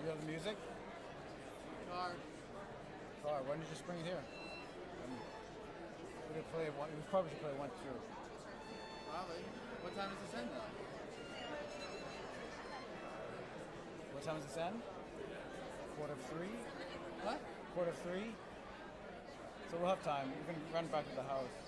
you have the music? Car. Car. When did you just bring it here? We could play one. We probably should play 1, 2. Probably. What time does this end though? What time does this end? 3:45. What? 3:45. So we'll have time. We can run back to the house.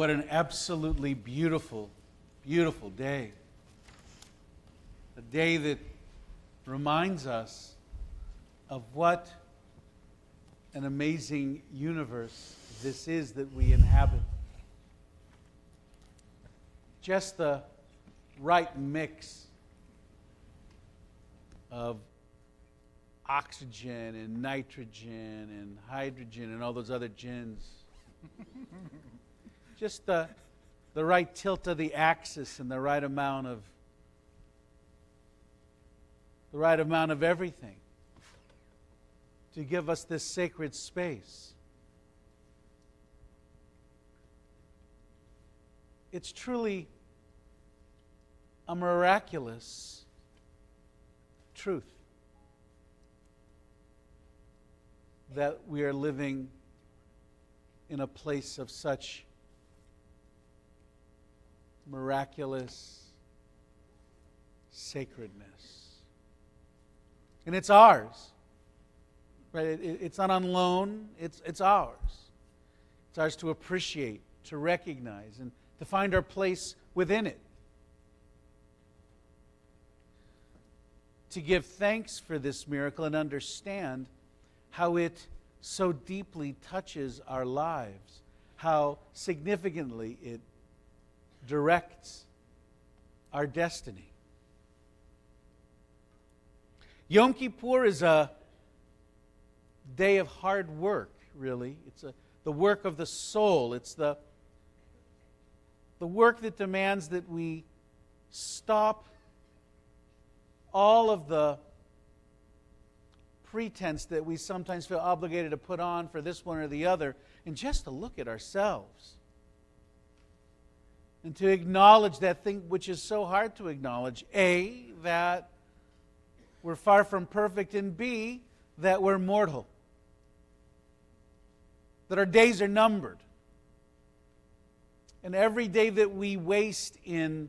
What an absolutely beautiful, beautiful day. A day that reminds us of what an amazing universe this is that we inhabit. Just the right mix of oxygen and nitrogen and hydrogen and all those other gins. Just the right tilt of the axis and the right amount of everything to give us this sacred space. It's truly a miraculous truth that we are living in a place of such miraculous sacredness. And it's ours. Right? It's not on loan. It's ours. It's ours to appreciate, to recognize, and to find our place within it. To give thanks for this miracle and understand how it so deeply touches our lives, how significantly it directs our destiny. Yom Kippur is a day of hard work, really. It's the work of the soul. It's the work that demands that we stop all of the pretense that we sometimes feel obligated to put on for this one or the other, and just to look at ourselves. And to acknowledge that thing which is so hard to acknowledge. A, that we're far from perfect, and B, that we're mortal. That our days are numbered. And every day that we waste in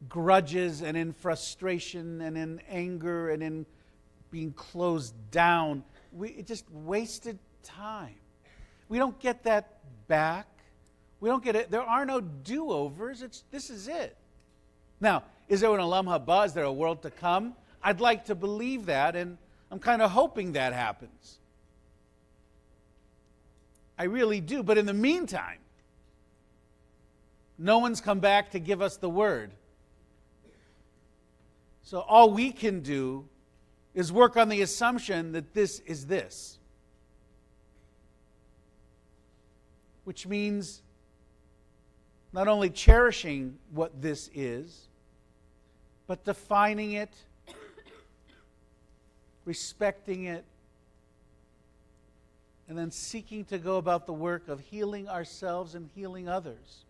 grudges and in frustration and in anger and in being closed down, it's just wasted time. We don't get that back. We don't get it. There are no do-overs. This is it. Now, is there an Olam Haba? Is there a world to come? I'd like to believe that, and I'm kind of hoping that happens. I really do. But in the meantime, no one's come back to give us the word. So all we can do is work on the assumption that this is this. Which means not only cherishing what this is, but defining it, respecting it, and then seeking to go about the work of healing ourselves and healing others.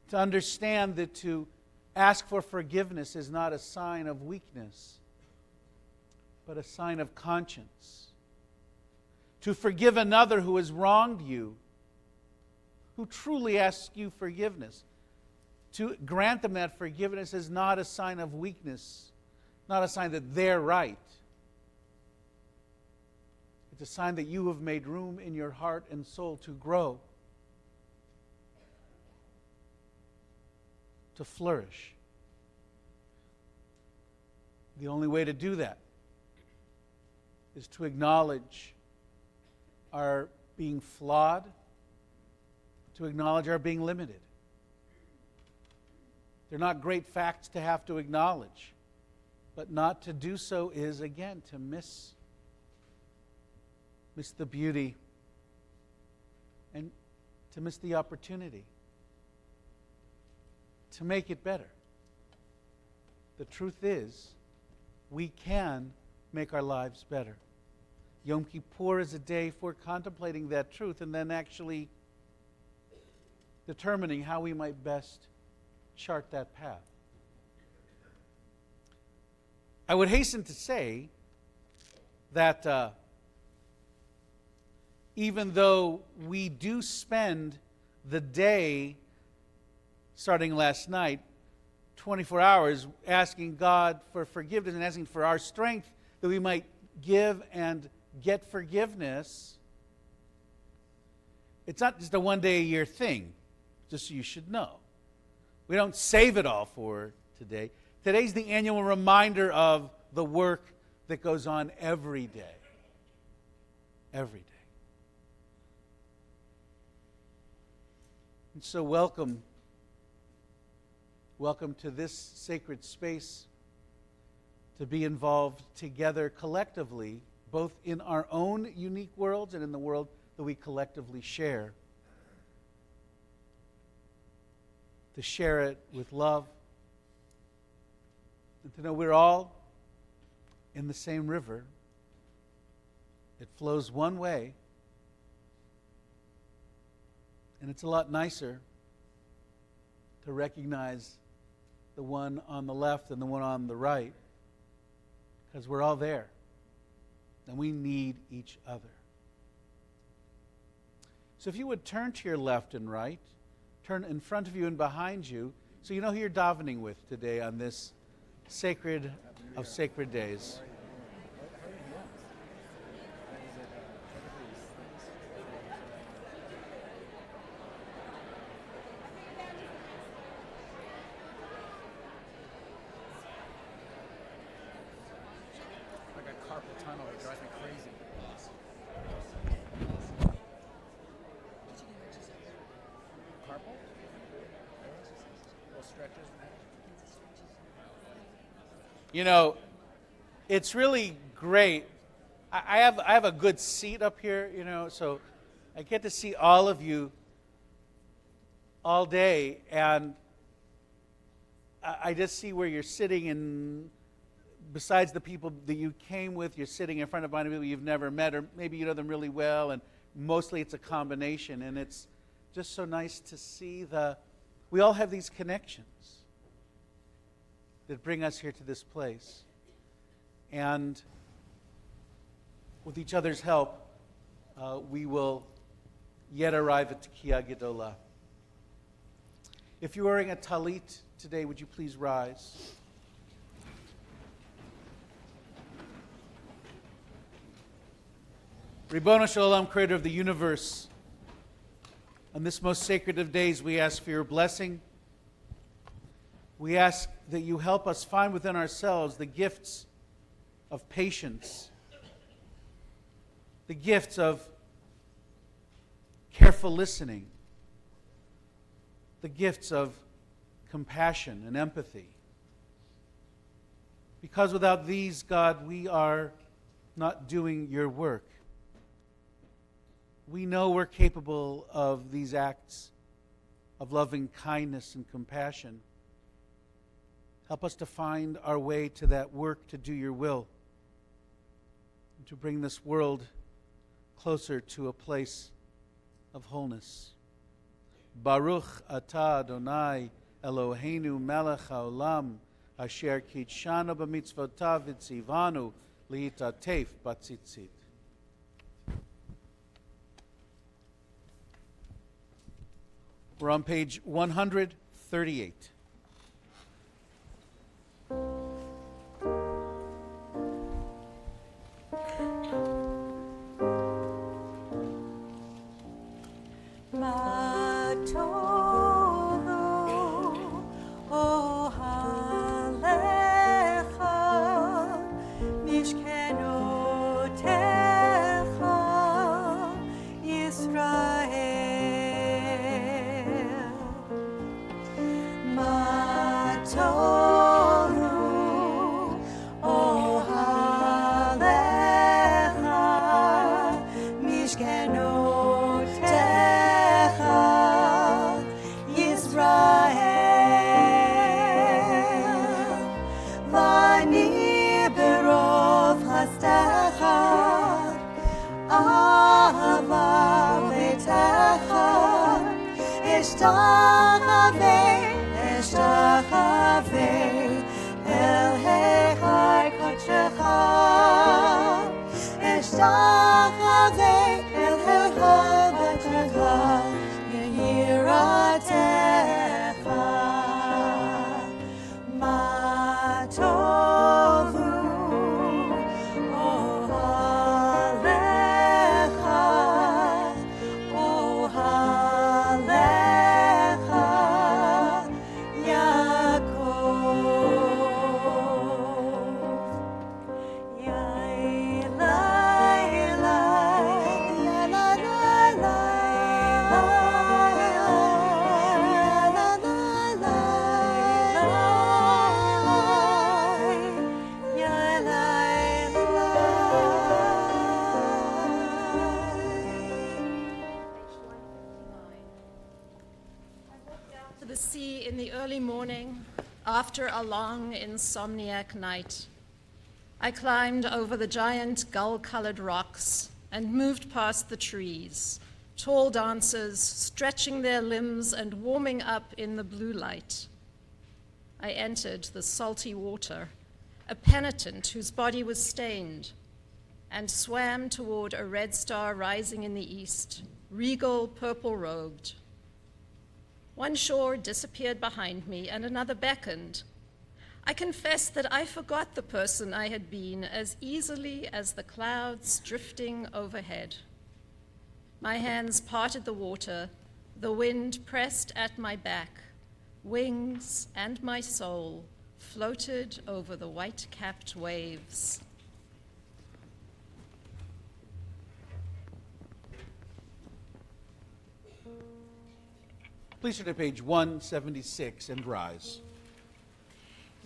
To understand that to ask for forgiveness is not a sign of weakness, but a sign of conscience. To forgive another who has wronged you, who truly asks you forgiveness. To grant them that forgiveness is not a sign of weakness, not a sign that they're right. It's a sign that you have made room in your heart and soul to grow, to flourish. The only way to do that is to acknowledge our being flawed, to acknowledge our being limited. They're not great facts to have to acknowledge, but not to do so is, again, to miss the beauty and to miss the opportunity to make it better. The truth is, we can make our lives better. Yom Kippur is a day for contemplating that truth and then actually determining how we might best chart that path. I would hasten to say that even though we do spend the day, starting last night, 24 hours, asking God for forgiveness and asking for our strength that we might give and get forgiveness, It's not just a one-day-a-year thing, just so you should know. We don't save it all for today. Today's the annual reminder of the work that goes on every day. Every day. And so welcome to this sacred space, to be involved together collectively, both in our own unique worlds and in the world that we collectively share. To share it with love, and to know we're all in the same river. It flows one way, and it's a lot nicer to recognize the one on the left and the one on the right, because we're all there, and we need each other. So if you would turn to your left and right, turn in front of you and behind you, so you know who you're davening with today on this sacred of sacred days. Like a carpal tunnel, it drives me crazy. Carpal? Little stretches. You know, it's really great. I have a good seat up here, you know, so I get to see all of you all day, and I just see where you're sitting, and besides the people that you came with, you're sitting in front of a bunch of people you've never met, or maybe you know them really well, and mostly it's a combination, and it's just so nice to see we all have these connections that bring us here to this place. And with each other's help, we will yet arrive at Tekiah Gedolah. If you're wearing a talit today, would you please rise? Ribono Shel Olam, creator of the universe, on this most sacred of days, we ask for your blessing. We ask that you help us find within ourselves the gifts of patience, the gifts of careful listening, the gifts of compassion and empathy. Because without these, God, we are not doing your work. We know we're capable of these acts of loving kindness and compassion. Help us to find our way to that work to do your will, and to bring this world closer to a place of wholeness. Baruch atah Adonai Eloheinu melech haolam asher kitshanu b'mitzvotav v'tzivanu li'itatef batzitzit. We're on page 138. Oh, the sea in the early morning after a long insomniac night. I climbed over the giant gull-colored rocks and moved past the trees, tall dancers stretching their limbs and warming up in the blue light. I entered the salty water, a penitent whose body was stained, and swam toward a red star rising in the east, regal purple-robed. One shore disappeared behind me, and another beckoned. I confess that I forgot the person I had been as easily as the clouds drifting overhead. My hands parted the water, the wind pressed at my back, wings and my soul floated over the white-capped waves. Please turn to page 176 and rise.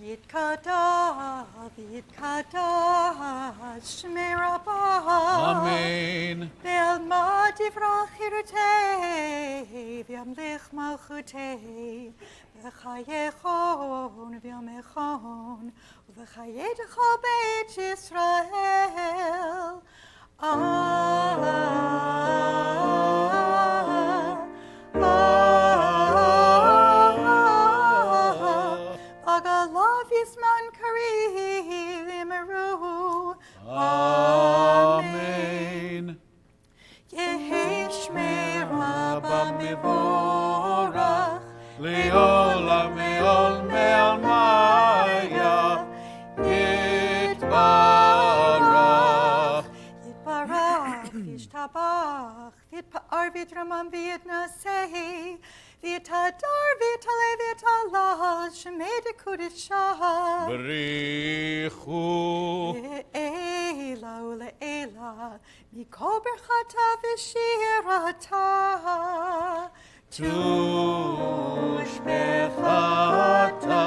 Yitkadash, Shmei Rabbah. Amen. Ve'alma divrach hirutei, v'yamlich malchutei, v'chayechon, v'yamechon, v'chayedecha beit Yisrael. Agalav Yisman Karim Imeru. Amen. Yehi Shmei Rabbah Mevorach. Leolam me'ol me'al maya. Yitbarach. Yitbarach, Yishtabach, Yitpa'ar V'yitramam V'yitnaseh, V'yitadar V'yitaleh V'yitalal, Shemei Dekudishah. Berichu. Le'ela ule'ela, Mikol berchata v'shirata. Tush bechata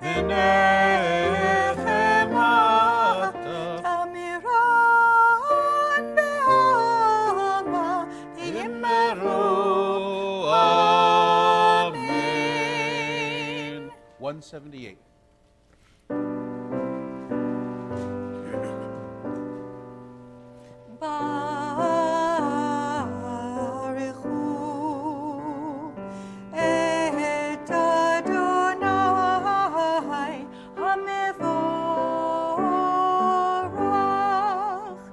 v'nechemata. Tamiran be'alma v'yimeru. Amen. 178. Baruchu et Adonai HaMevorach.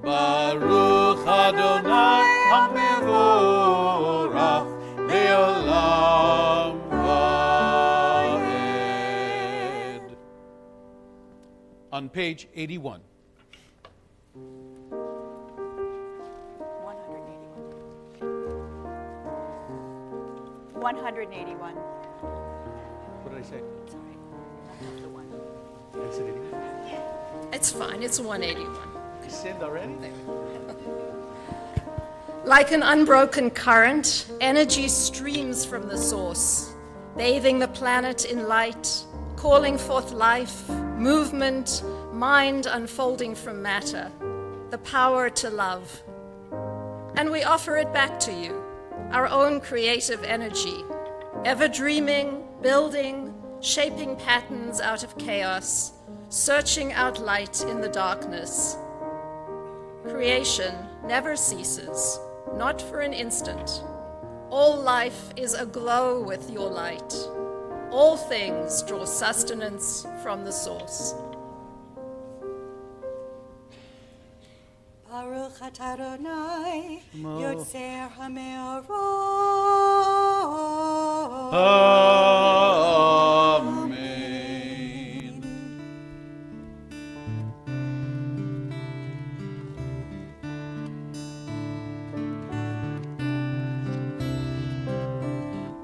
Baruch Adonai HaMevorach Le'olam Va'ed. On page 81. 181. What did I say? Sorry, left off the one. I said 81. It's fine, it's 181. You sinned already? Like an unbroken current, energy streams from the source, bathing the planet in light, calling forth life, movement, mind unfolding from matter, the power to love. And we offer it back to you, our own creative energy, ever dreaming, building, shaping patterns out of chaos, searching out light in the darkness. Creation never ceases, not for an instant. All life is aglow with your light. All things draw sustenance from the source. Baruch atah Adonai, Shmo. Yotzer HaMeorot. Amen.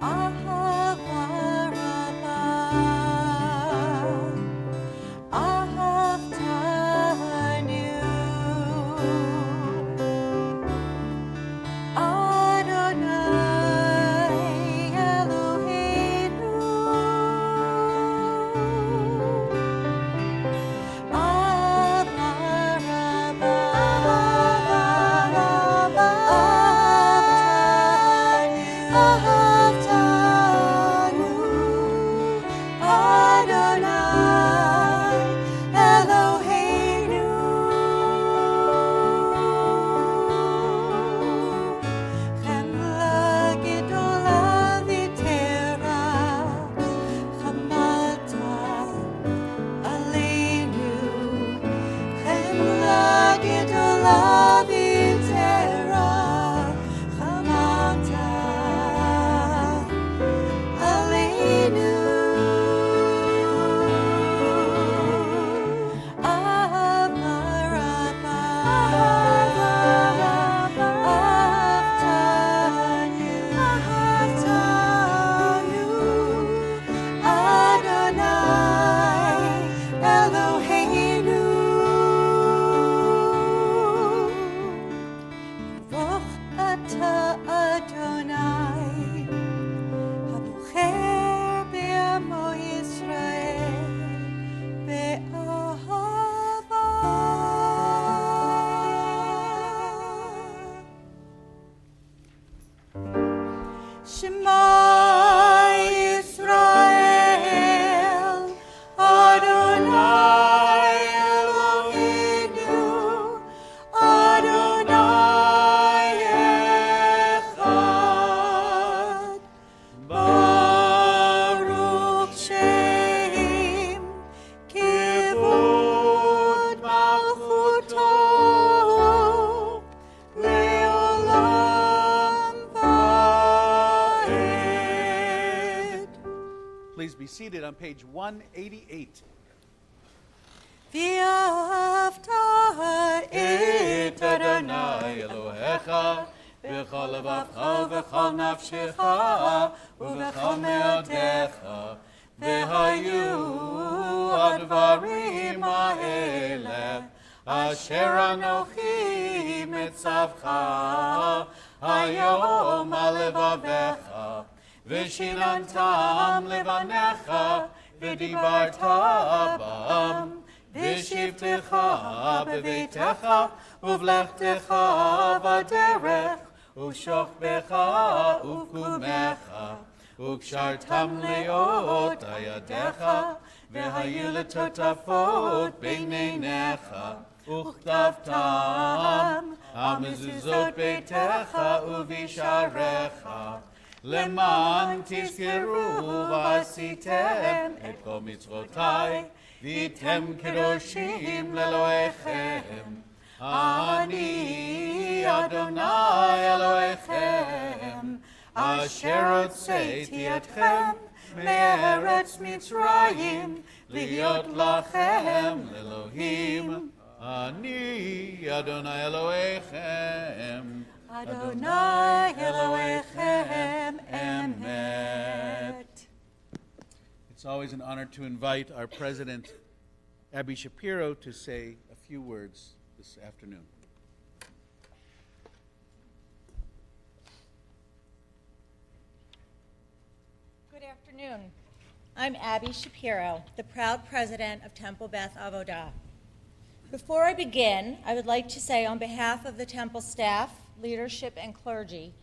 Ahava Rabbah, Ahavtanu, Adonai Eloheinu. Please be seated on page 188. ואהבת את Adonai Elohecha b'chol levavcha v'chol nafshecha ובכל מאודיך והיו הדברים האלה אשר אנוכי מצווך היום על לבביך ושיננתם לבניך ודיברת בם בשבתך בביתך ובלכתך בדרך ובשוכבך ובקומך וקשרתם לאות ידיך והיו לטוטפות בין עיניך וכתבתם על מזוזות ביתך ובשעריך למען תזכרו ועשיתם את כל מצוותיי והייתם קדושים לאלוהיכם. אני אדוני אלוהיכם אשר הוצאתי אתכם מארץ מצרים להיות לכם לאלוהים. אני אדוני אלוהיכם אדוני אלוהיכם אמת. It's always an honor to invite our president, Abby Shapiro, to say a few words this afternoon. Good afternoon. I'm Abby Shapiro, the proud president of Temple Beth Avodah. Before I begin, I would like to say on behalf of the Temple staff, leadership, and clergy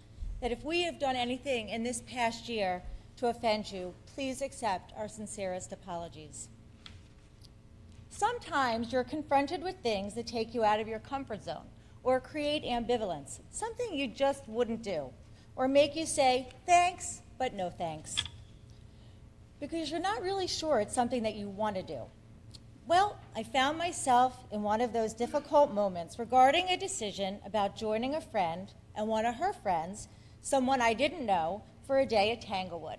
that if we have done anything in this past year to offend you, please accept our sincerest apologies. Sometimes you're confronted with things that take you out of your comfort zone or create ambivalence, something you just wouldn't do, or make you say thanks, but no thanks, because you're not really sure it's something that you want to do. Well, I found myself in one of those difficult moments regarding a decision about joining a friend and one of her friends, someone I didn't know, for a day at Tanglewood.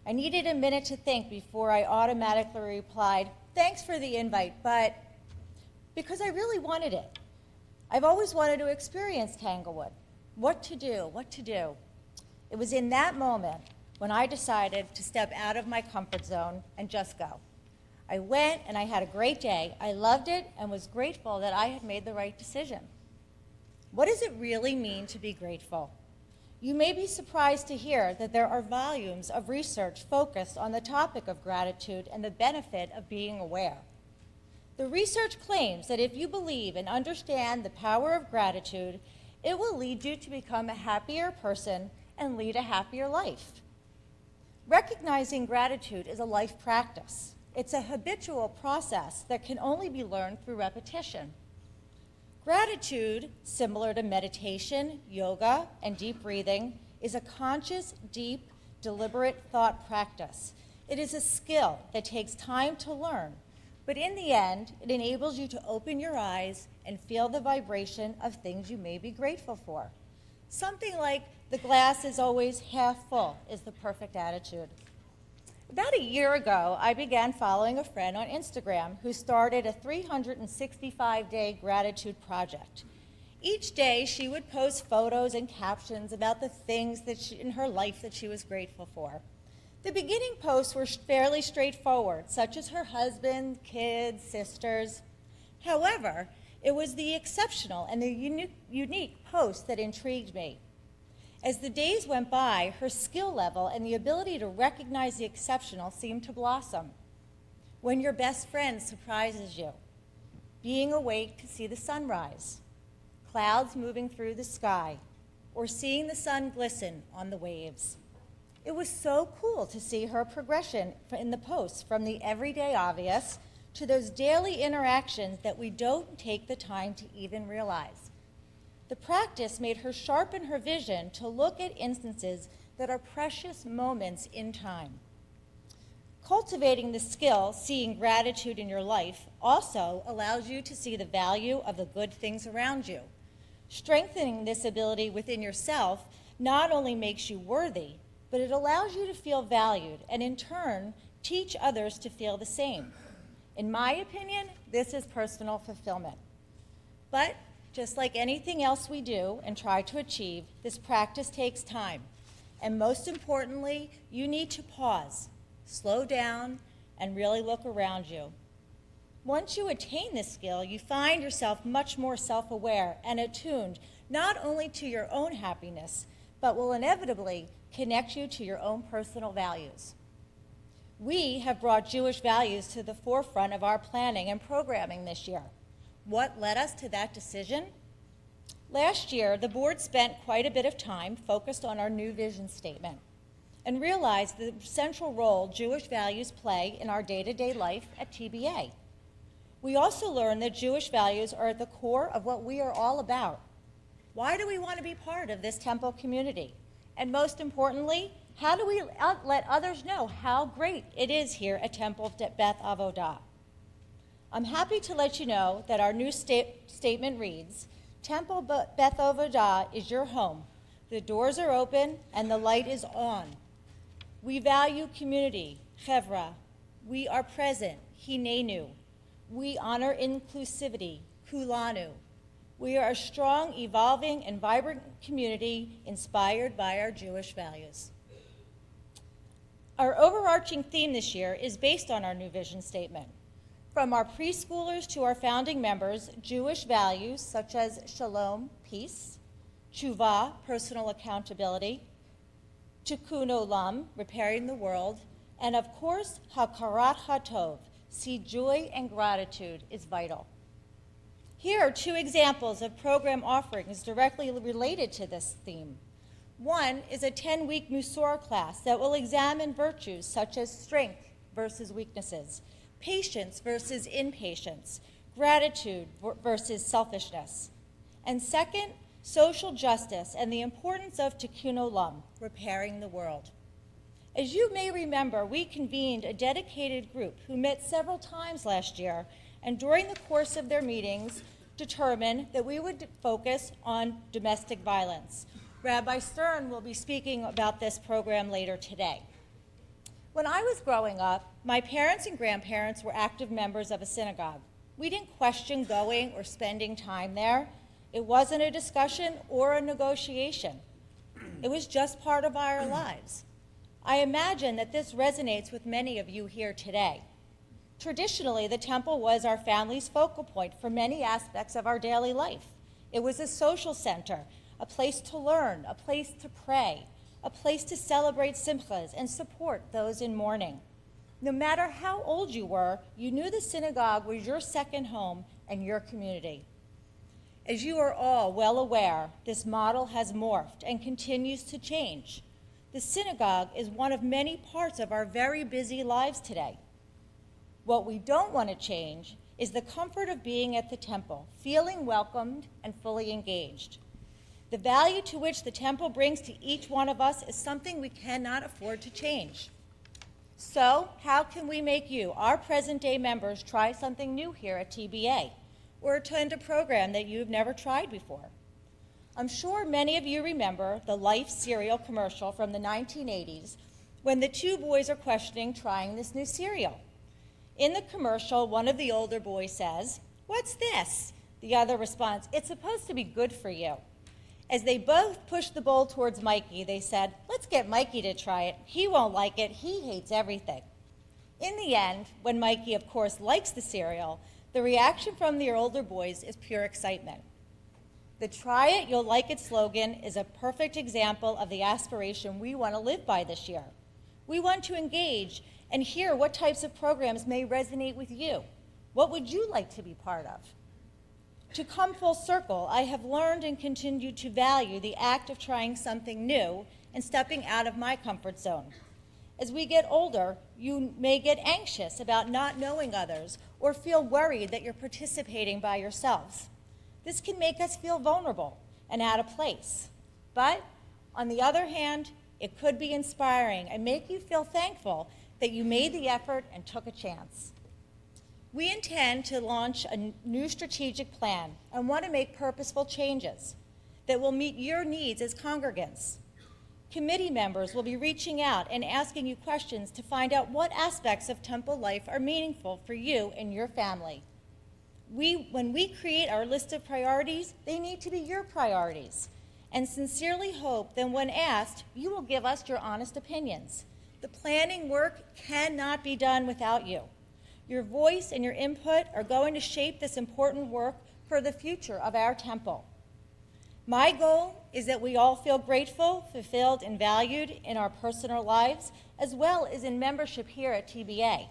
I needed a minute to think before I automatically replied, thanks for the invite, but because I really wanted it. I've always wanted to experience Tanglewood. What to do. It was in that moment when I decided to step out of my comfort zone and just go. I went and I had a great day. I loved it and was grateful that I had made the right decision. What does it really mean to be grateful? You may be surprised to hear that there are volumes of research focused on the topic of gratitude and the benefit of being aware. The research claims that if you believe and understand the power of gratitude, it will lead you to become a happier person and lead a happier life. Recognizing gratitude is a life practice. It's a habitual process that can only be learned through repetition. Gratitude, similar to meditation, yoga, and deep breathing, is a conscious, deep, deliberate thought practice. It is a skill that takes time to learn, but in the end, it enables you to open your eyes and feel the vibration of things you may be grateful for. Something like the glass is always half full is the perfect attitude. About a year ago, I began following a friend on Instagram who started a 365-day gratitude project. Each day, she would post photos and captions about the things in her life that she was grateful for. The beginning posts were fairly straightforward, such as her husband, kids, sisters. However, it was the exceptional and the unique posts that intrigued me. As the days went by, her skill level and the ability to recognize the exceptional seemed to blossom. When your best friend surprises you, being awake to see the sunrise, clouds moving through the sky, or seeing the sun glisten on the waves. It was so cool to see her progression in the posts from the everyday obvious to those daily interactions that we don't take the time to even realize. The practice made her sharpen her vision to look at instances that are precious moments in time. Cultivating the skill, seeing gratitude in your life, also allows you to see the value of the good things around you. Strengthening this ability within yourself not only makes you worthy, but it allows you to feel valued and in turn teach others to feel the same. In my opinion, this is personal fulfillment. But just like anything else we do and try to achieve, this practice takes time. And most importantly, you need to pause, slow down, and really look around you. Once you attain this skill, you find yourself much more self-aware and attuned not only to your own happiness, but will inevitably connect you to your own personal values. We have brought Jewish values to the forefront of our planning and programming this year. What led us to that decision? Last year, the board spent quite a bit of time focused on our new vision statement and realized the central role Jewish values play in our day-to-day life at TBA. We also learned that Jewish values are at the core of what we are all about. Why do we want to be part of this temple community? And most importantly, how do we let others know how great it is here at Temple Beth Avodah? I'm happy to let you know that our new statement reads, Temple Beth Avodah is your home. The doors are open and the light is on. We value community, chevra. We are present, hinenu. We honor inclusivity, kulanu. We are a strong, evolving, and vibrant community inspired by our Jewish values. Our overarching theme this year is based on our new vision statement. From our preschoolers to our founding members, Jewish values such as shalom, peace, tshuva, personal accountability, tikkun olam, repairing the world, and of course, hakarat hatov, see joy and gratitude is vital. Here are two examples of program offerings directly related to this theme. One is a 10-week Musar class that will examine virtues such as strength versus weaknesses, patience versus impatience, gratitude versus selfishness. And second, social justice and the importance of tikkun olam, repairing the world. As you may remember, we convened a dedicated group who met several times last year, and during the course of their meetings, determined that we would focus on domestic violence. Rabbi Stern will be speaking about this program later today. When I was growing up, my parents and grandparents were active members of a synagogue. We didn't question going or spending time there. It wasn't a discussion or a negotiation. It was just part of our lives. I imagine that this resonates with many of you here today. Traditionally, the temple was our family's focal point for many aspects of our daily life. It was a social center, a place to learn, a place to pray, a place to celebrate simchas and support those in mourning. No matter how old you were, you knew the synagogue was your second home and your community. As you are all well aware, this model has morphed and continues to change. The synagogue is one of many parts of our very busy lives today. What we don't want to change is the comfort of being at the temple, feeling welcomed and fully engaged. The value to which the temple brings to each one of us is something we cannot afford to change. So, how can we make you, our present-day members, try something new here at TBA, or attend a program that you've never tried before? I'm sure many of you remember the Life cereal commercial from the 1980s when the two boys are questioning trying this new cereal. In the commercial, one of the older boys says, "What's this?" The other responds, "It's supposed to be good for you." As they both pushed the bowl towards Mikey, they said, "Let's get Mikey to try it. He won't like it. He hates everything." In the end, when Mikey, of course, likes the cereal, the reaction from the older boys is pure excitement. The Try It, You'll Like It slogan is a perfect example of the aspiration we want to live by this year. We want to engage and hear what types of programs may resonate with you. What would you like to be part of? To come full circle, I have learned and continue to value the act of trying something new and stepping out of my comfort zone. As we get older, you may get anxious about not knowing others or feel worried that you're participating by yourselves. This can make us feel vulnerable and out of place. But on the other hand, it could be inspiring and make you feel thankful that you made the effort and took a chance. We intend to launch a new strategic plan and want to make purposeful changes that will meet your needs as congregants. Committee members will be reaching out and asking you questions to find out what aspects of temple life are meaningful for you and your family. When we create our list of priorities, they need to be your priorities. And sincerely hope that when asked, you will give us your honest opinions. The planning work cannot be done without you. Your voice and your input are going to shape this important work for the future of our temple. My goal is that we all feel grateful, fulfilled, and valued in our personal lives, as well as in membership here at TBA.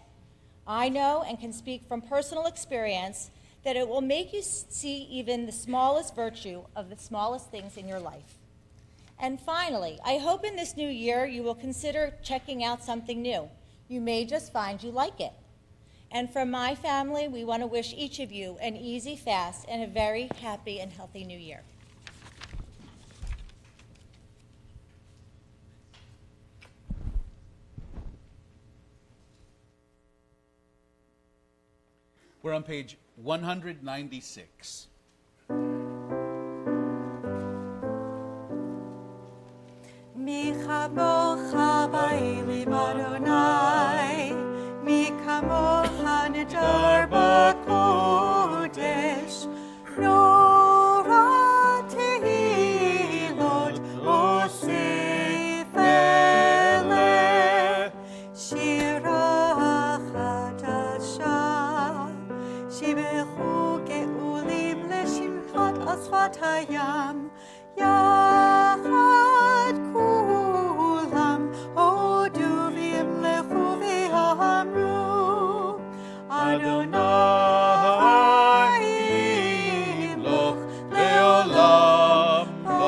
I know and can speak from personal experience that it will make you see even the smallest virtue of the smallest things in your life. And finally, I hope in this new year you will consider checking out something new. You may just find you like it. And from my family, we want to wish each of you an easy fast and a very happy and healthy new year. We're on page 196. מי כמוך באלים אדוני, מי כמוך נדר בקודש, נורא תהילות אוסיף אלה, שירה חדשה, שיבחו גאולים לשמחת על שפת הים, יחד כולם הודו וימלכו ויאמרו אדוני ימלוך לעולם ועד.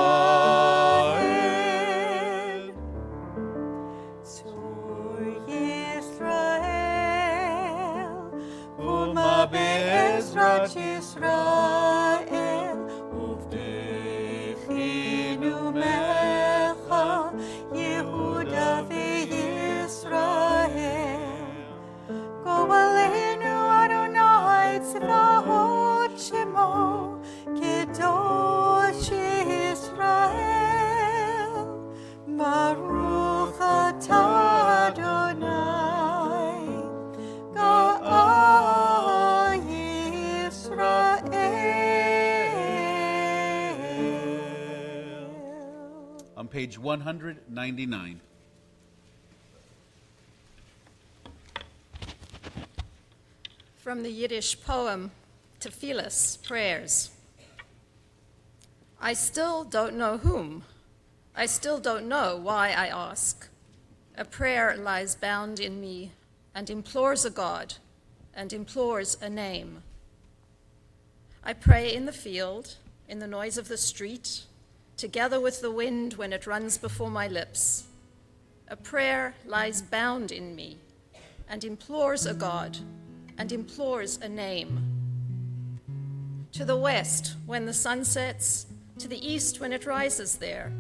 צור ישראל ומה בעזרת ישראל ובדחינו מלכה יהודה וישראל. גואלנו אדוני צבאות שמו קדוש ישראל. ברוך אתה אדוני גאל ישראל. On page 199. From the Yiddish poem Tefillas, Prayers. I still don't know whom. I still don't know why I ask. A prayer lies bound in me and implores a God and implores a name. I pray in the field, in the noise of the street, together with the wind when it runs before my lips. A prayer lies bound in me and implores a God and implores a name. To the west when the sun sets, to the east when it rises there,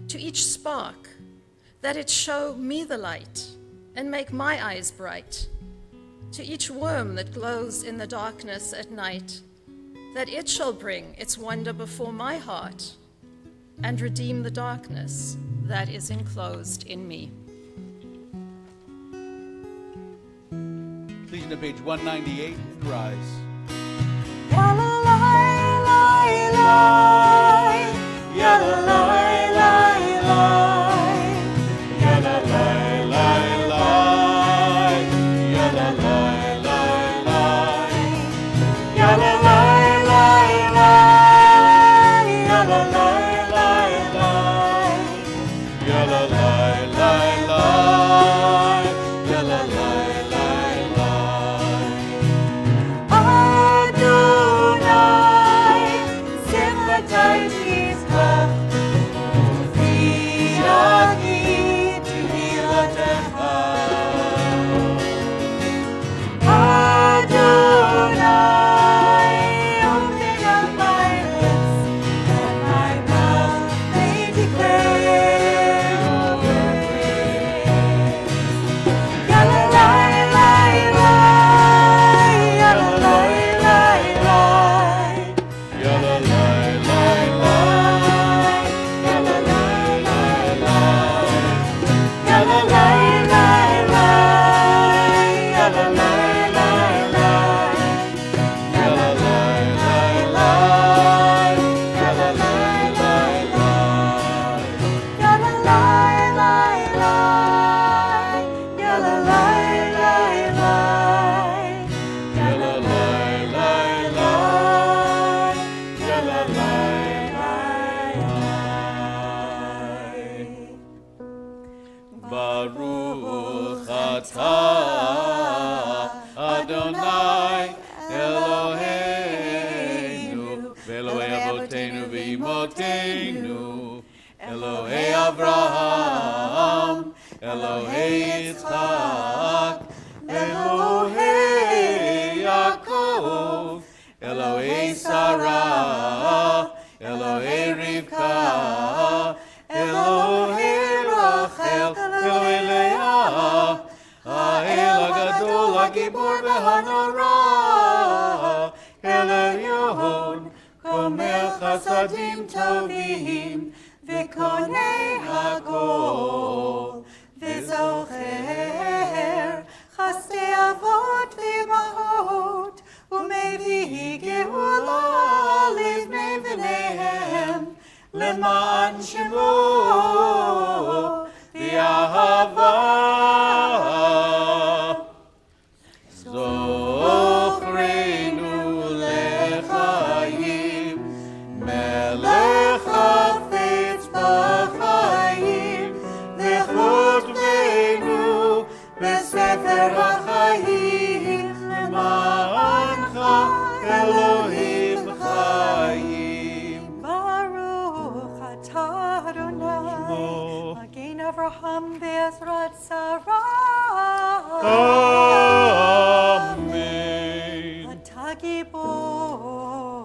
to each spark, that it show me the light and make my eyes bright. To each worm that glows in the darkness at night, that it shall bring its wonder before my heart and redeem the darkness that is enclosed in me. Please to page 198 and rise. Adonai, אתה אדוני אלוהינו ואלוהי אבותינו ואמותינו אלוהי אברהם אלוהי יצחק אלוהי יעקב אלוהי שרה אלוהי רבקה אלוהי רחל אלוהי לאה האל הגדול הגיבור והנורא עליון כומר חסדים טובים וקונה הגול וזוכר חסדי אבות ואימהות ומביא גאולה לבני בניהם למען שמו ואהבה זוכרנו לחיים מלך חפץ בחיים וכותבנו בספר החיים למענך אלוהים חיים ברוך אתה אדוני מגן אברהם בעזרת שרה אמן אתה גיבור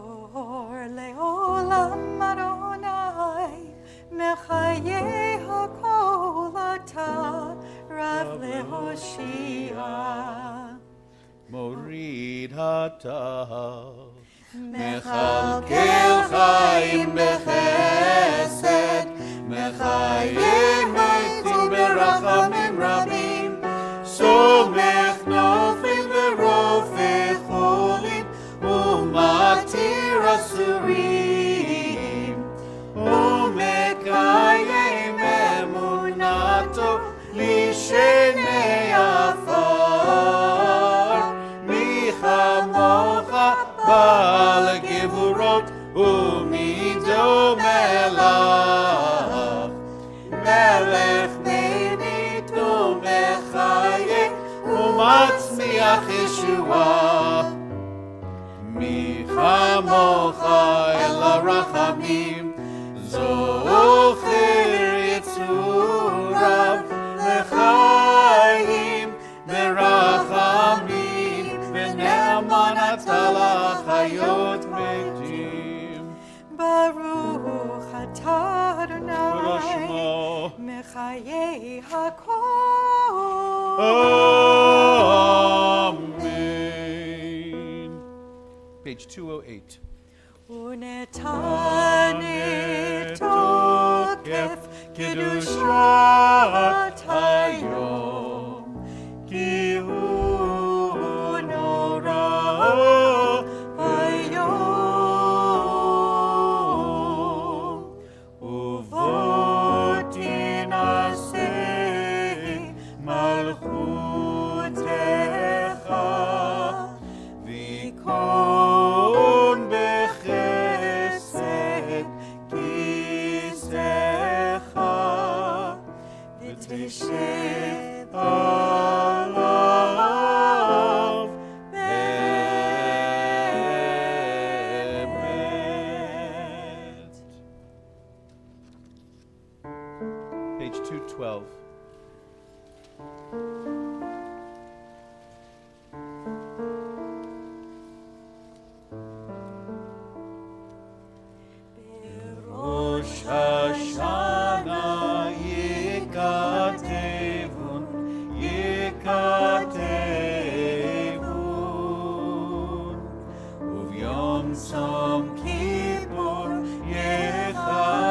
לעולם אדוני מחיי הכל אתה רב להושיע מוריד הטל מכלכל חיים בחסד מחיי מתים ברחמים רבים סומך נופלים ורופא חולים ומתיר אסורים ומקיים אמונתו לשני עפר מי כמוך בעל גבורות ומי דומה לך מלך מביט ומחיה ומצמיח ישועה מי כמוך אל הרחמים זוכר יצוריו לחיים ברחמים ונאמן אתה לחיות מתים ברוך אתה ולא אדוני שמו מחיי הכל Amen. Page 208. ונתן תוקף קדושת היום כי הוא נורא היום ובו תנשא מלכותך ויכון בחסד כיסאך ותשב עליו באמת. Page 212. ראש השנה יכתבון וביום צום כיפור יכתבון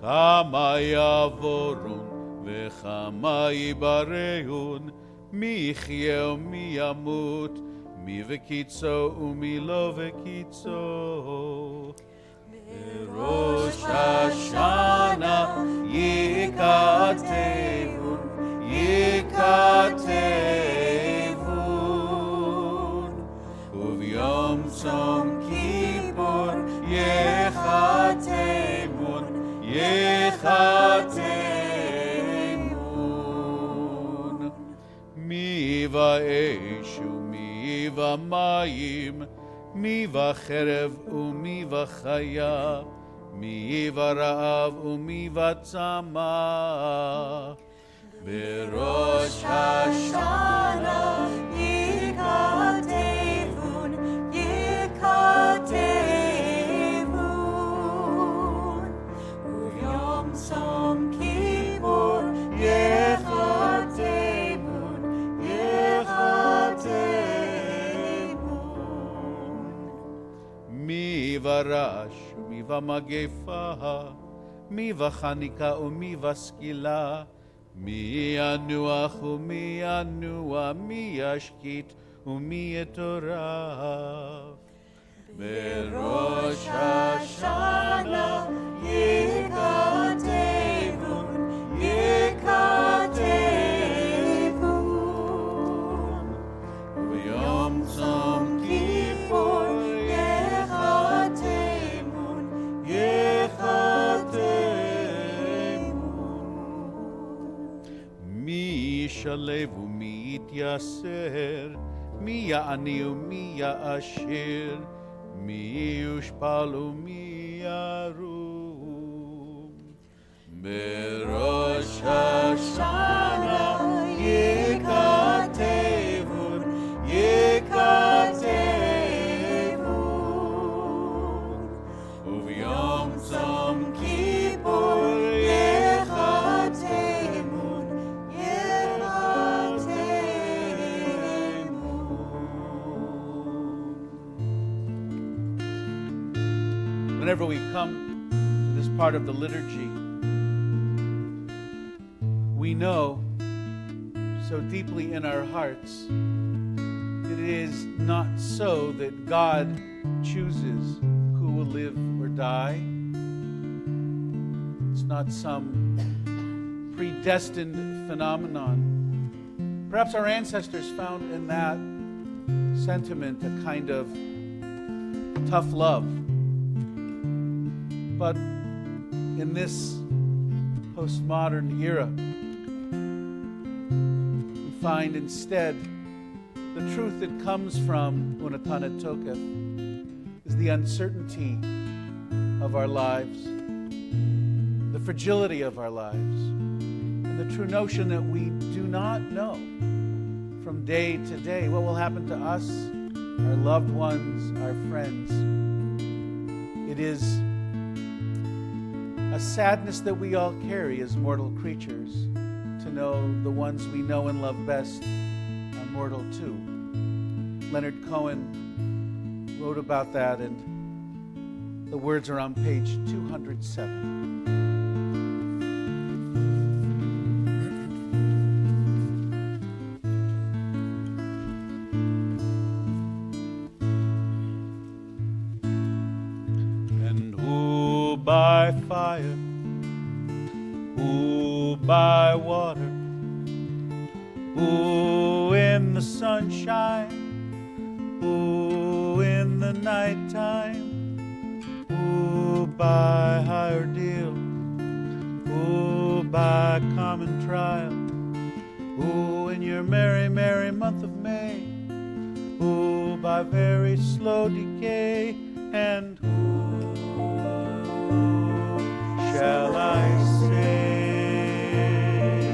כמה יעבורון וכמה ייבראון מי יחיה ומי ימות מי וקיצו ומי לא וקיצו בראש השנה יכתבון וביום צום כיפור יכתבון yechatemun. Mi va'esh u'mi va'mayim, mi va'cherev u'mi va'chaya, mi va'ra'av u'mi va'tzama. Berosh Hashanah Yikatevun, Yikatevun, Uyom Tzom Kippur, Yechatevun, Yechatevun. Mi varash, mi vamagefa, mi vachanika umi vaskila, mi anuach umi anua, mi ashkit umi etorav. Berosh Hashanah Yikatevun, Yikatevun, Uyom Tzom Kippur, Yechatevun, Yechatevun. Mi yishalev umi yityaser, mi ya'ani umi ya'ashir, mi yushpal umi yarum. Berosh Hashanah yikatevun, yikatevun, Uv'yom Tzom Kippur yechatevun, yechatevun. Whenever we come to this part of the liturgy, we know so deeply in our hearts that it is not so that God chooses who will live or die. It's not some predestined phenomenon. Perhaps our ancestors found in that sentiment a kind of tough love. But in this postmodern era, we find instead the truth that comes from Unatana Tokef is the uncertainty of our lives, the fragility of our lives, and the true notion that we do not know from day to day what will happen to us, our loved ones, our friends. It is a sadness that we all carry as mortal creatures, to know the ones we know and love best are mortal too. Leonard Cohen wrote about that, and the words are on page 207. By fire, who by water, who in the sunshine, who in the nighttime, who by high ordeal, who by common trial, who in your merry, merry month of May, who by very slow decay, and who shall I say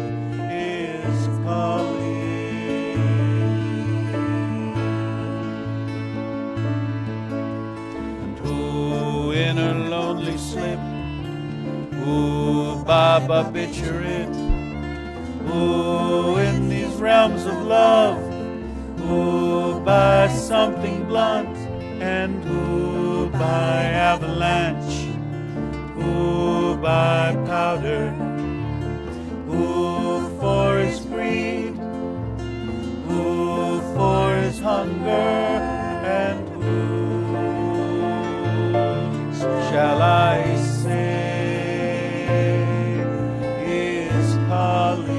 is calling? And who in her lonely slip, who by barbiturate, who in these realms of love, who by something blunt, and who by avalanche, who by powder, who for his greed, who for his hunger, and who shall I say is calling?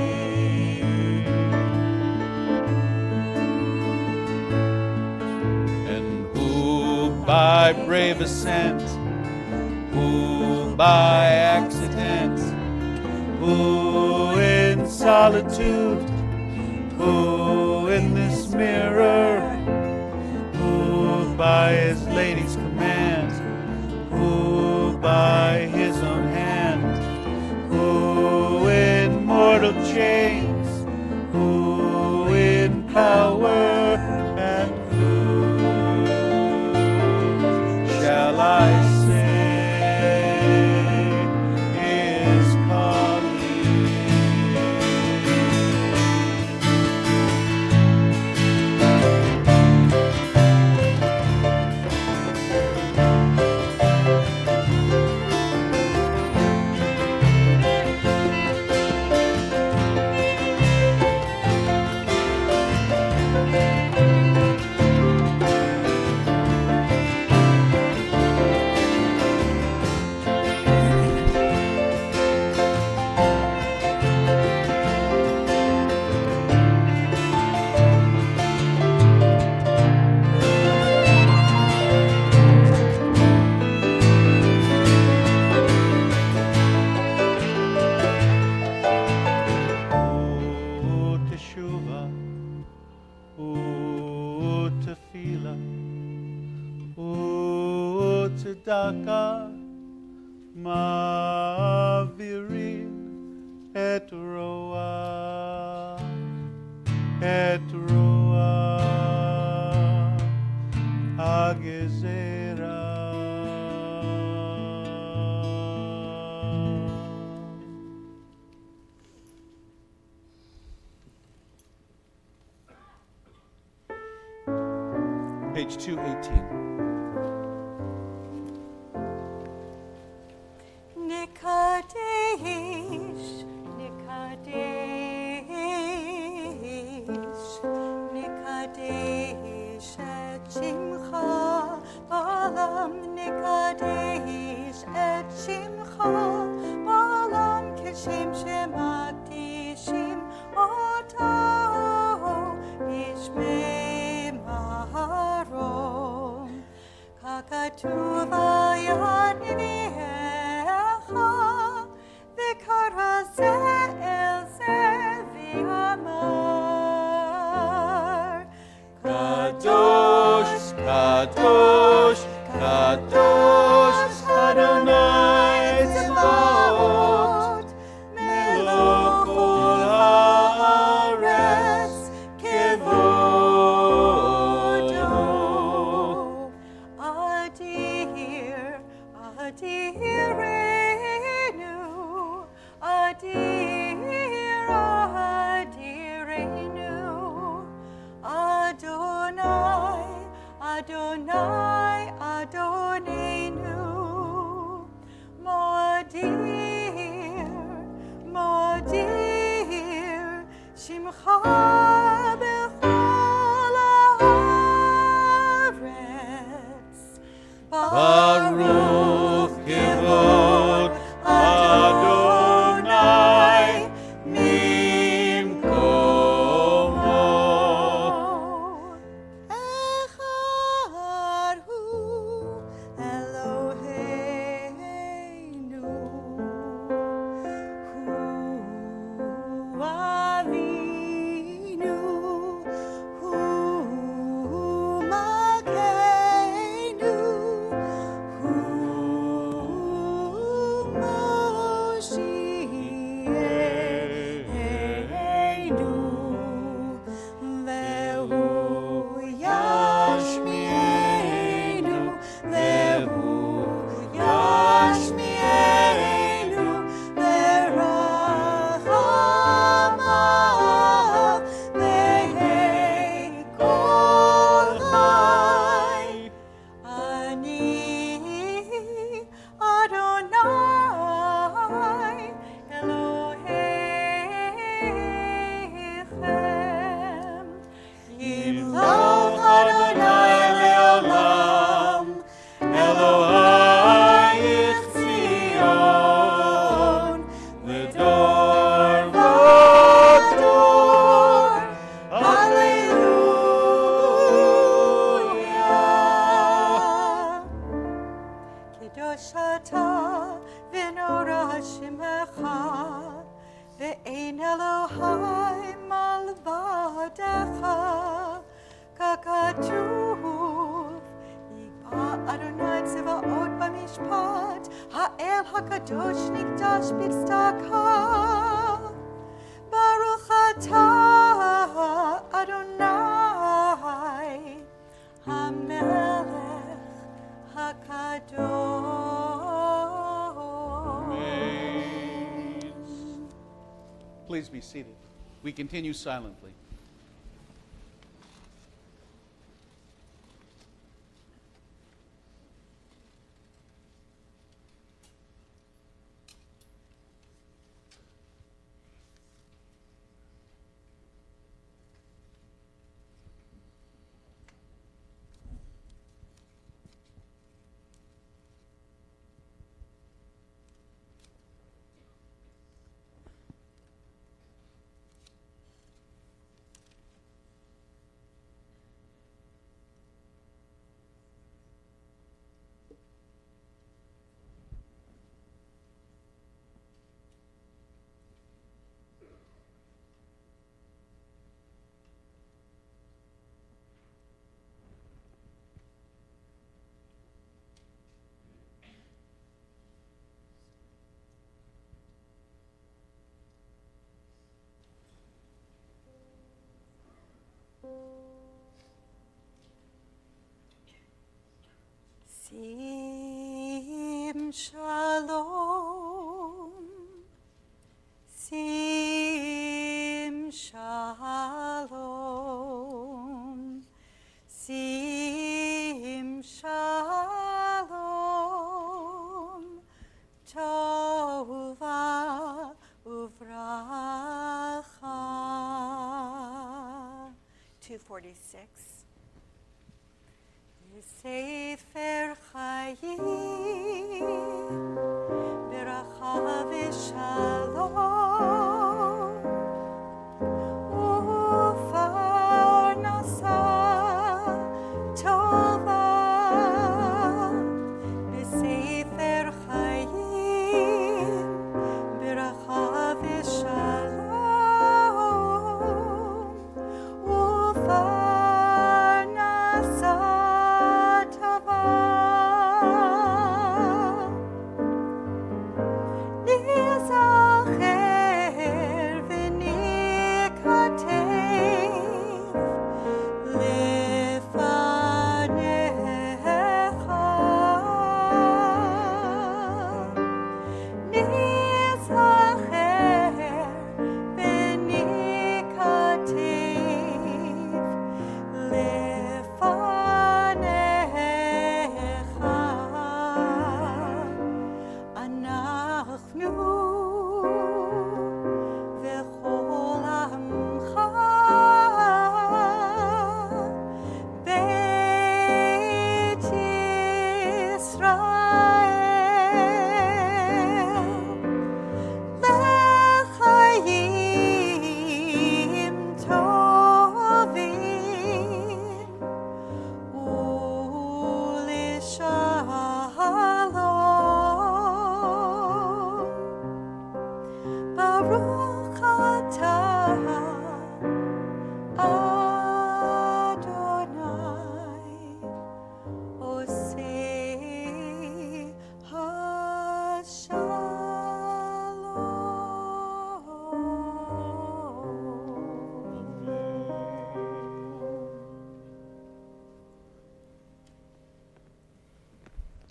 And who by brave ascent, who by accident, Who in solitude, who in this mirror, who by his lady's command, who by his own hand, who in mortal chains, who in power, and who shall I say is calling? O Teshuvah, O Tefillah, O Tzedakah, Ma'avirin et Roah, HaGezerah. Page 218. Nikadesh, Nikadesh, Nikadesh et Shimcha Ba'alam, Nikadesh et Shimcha Ba'alam, Kishem Shemakdishim Oto Bishmei Maharom, Kakatuva Yad Nevi'echa, V'kara Zeh el Zeh v'amar, Kadosh, Kadosh, Kadosh, Adonai Tzvaot, Melech kol haaretz, Kevodo. Adir, Adir, Ein Elohai malvadecha kakatuv Yigba Adonai Tzevaot b'mishpat Ha'el HaKadosh Nikdash b'tzedakah Baruch atah Adonai HaMelech HaKadosh. Please be seated. We continue silently. Sim shalom, sim shalom, sim shalom, tova uvracha. 246. Sefer Chayim, Beracha v'Shalom, Ufarnasa Tova. Sefer Chayim, Beracha v'Shalom, Ufarnasa.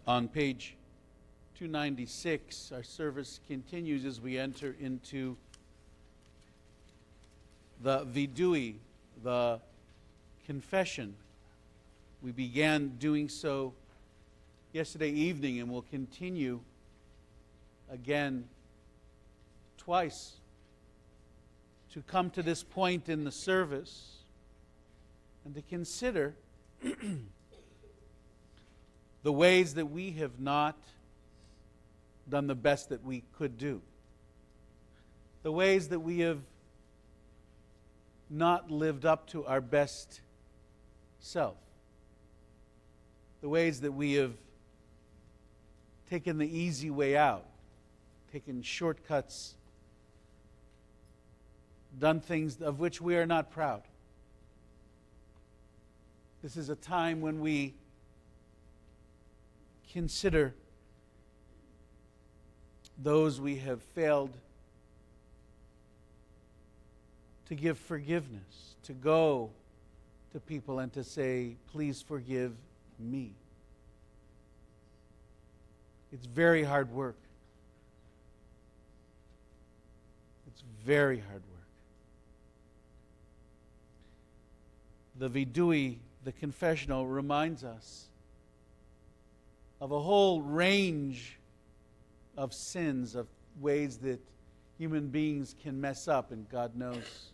On page 296, our service continues as we enter into the vidui, the confession. We began doing so yesterday evening and will continue again twice to come to this point in the service and to consider the ways that we have not done the best that we could do. The ways that we have not lived up to our best self. The ways that we have taken the easy way out, taken shortcuts done things of which we are not proud. This is a time when we consider those we have failed to give forgiveness, to go to people and to say, please forgive me. It's very hard work. It's very hard work. The Vidui, the confessional, reminds us of a whole range of sins, of ways that human beings can mess up, and God knows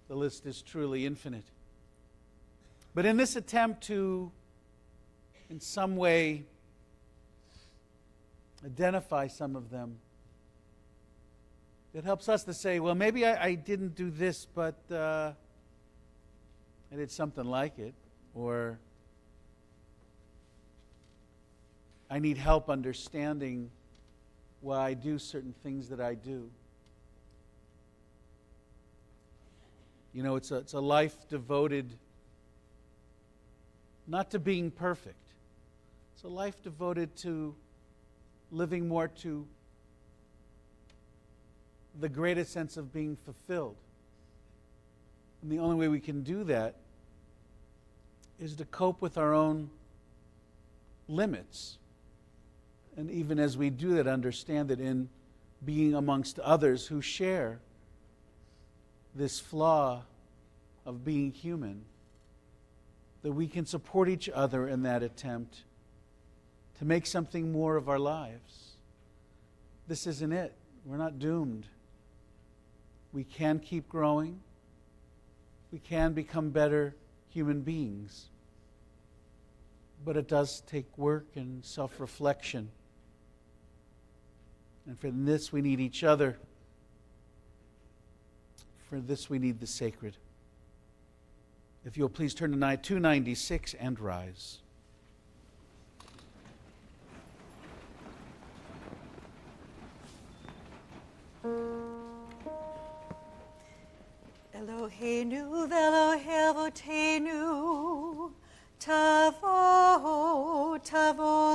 the list is truly infinite. But in this attempt to, in some way, identify some of them, it helps us to say, well, maybe I didn't do this, but I did something like it. Or I need help understanding why I do certain things that I do. You know, it's a life devoted not to being perfect. It's a life devoted to living more to the greatest sense of being fulfilled. And the only way we can do that is to cope with our own limits. And even as we do that, understand that in being amongst others who share this flaw of being human, that we can support each other in that attempt to make something more of our lives. This isn't it. We're not doomed. We can keep growing. We can become better human beings. But it does take work and self-reflection. And for this we need each other. For this we need the sacred. If you'll please turn to 296 and rise. Eloheinu ve'Elohevotenu, tavo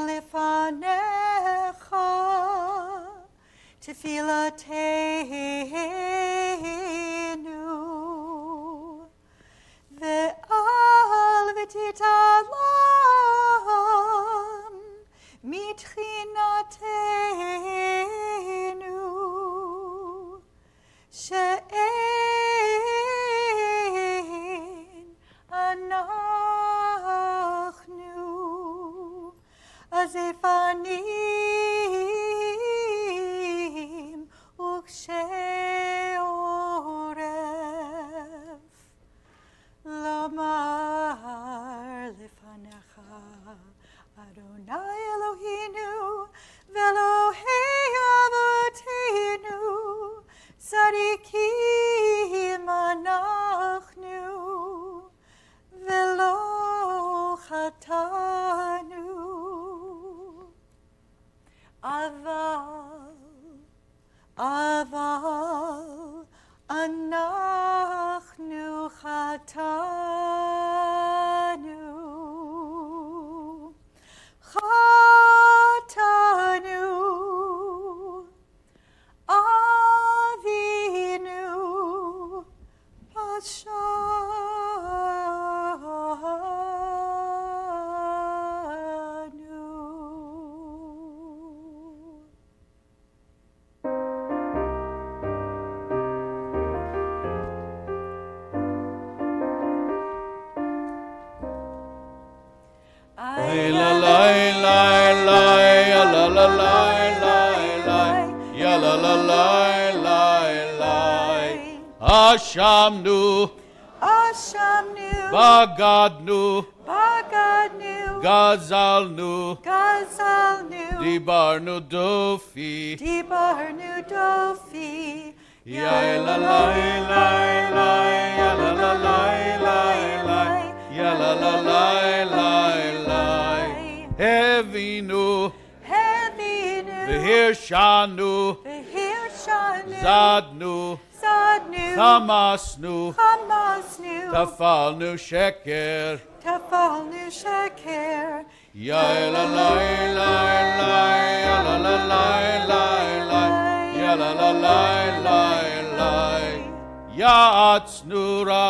lefanecha, tefilatenu, ve'al v'titalam, mitchinatenu, she'en anachnu azefanim ukshe'orev lomar lefanecha Adonai Eloheinu ve'Elohei avotenu tzadikim anachnu ve'lo chatanu aval anachnu chatanu Avinu Pashanu. Ay, la, la, la, la, ya, la, la, la, la, la, ya, la, la, la, la, la. Ashamnu, Ashamnu, Bagadnu, Bagadnu, Gazalnu, Gazalnu, Dibarnu Dofi, Dibarnu Dofi, Ya la la la la, ya la la la la la, ya la la la la la. Hevinu, Hevinu, Vehirshanu, Vehirshanu, Shanu. Zadnu, Zadnu. Chamasnu, Hamasnu. Tafalnu Sheker. Tafalnu Sheker. Ya la la la la, ya la la la la, ya la la la la, ya Atsnura,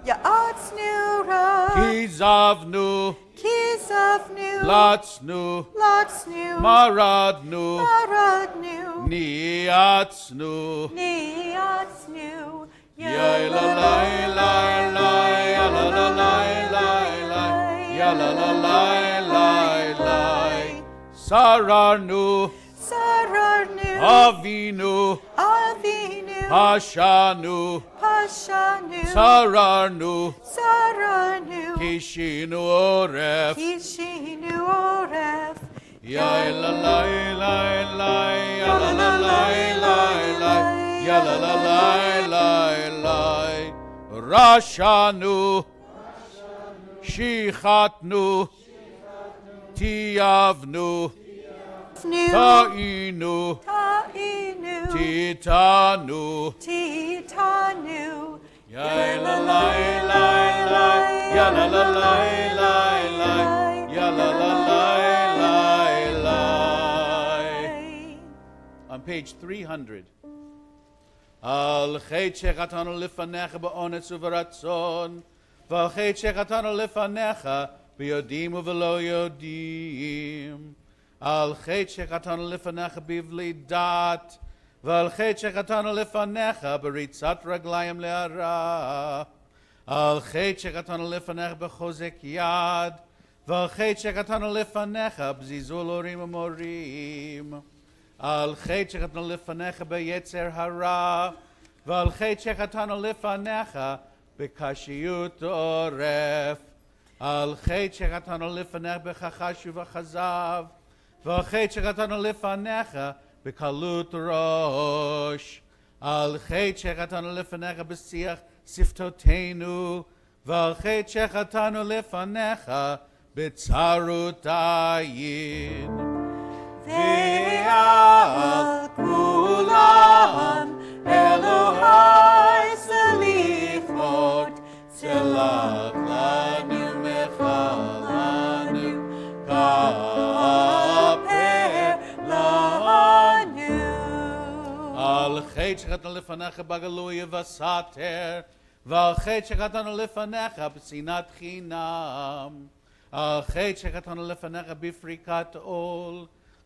Ya'atsnura. Kizavnu, Kizavnu. Latsnu, Lotsnu. Maradnu, Maradnu. Niatsnu, Niatsnu. ya la la la la, ya la la la la, ya la la la la, Sararnu, Sararnu. Avinu, Avinu. Hashanu, Pashanu. Sararnu, Saranu. Kishinu Oref, Kishinu Oref. Ya la la la la, ya la la la la, ya la la la la, Rashanu, Shichatnu, Tiavnu, Ta'inu, Ta'inu. Titanu, Titanu. Ya la la la la, ya la la la la, ya la la la la. On page 300. Al chet shechatanu lifanecha ba'onetz uveratzon, v'al chet shechatanu lifanecha b'yodim uv'lo yodim. Al chet shechatanu lifanecha b'ivli dat, v'al chet shechatanu lifanecha b'ritzat raglayim le'ara. Al chet shechatanu lifanecha b'chozek yad, v'al chet shechatanu lifanecha b'zizul orim u'morim. Al chet shechatanu lifanecha b'yetzer hara, v'al chet shechatanu lifanecha b'kashiyut oref. Al chet shechatanu lifanecha b'chachashu v'chazav, v'al chet shechatanu lifanecha b'kalut rosh. Al chet shechatanu lifanecha b'siach siftotenu, v'al chet shechatanu lifanecha b'tzarut ayin. Ve'al kulam Elohai selichot Selach lanu mechalanu kaper lanu. Al chet shechatanu lifanecha b'galuya v'sater, v'al chet shechatanu lifanecha b'sinat chinam. Al chet shechatanu lifanecha b'frikat ol,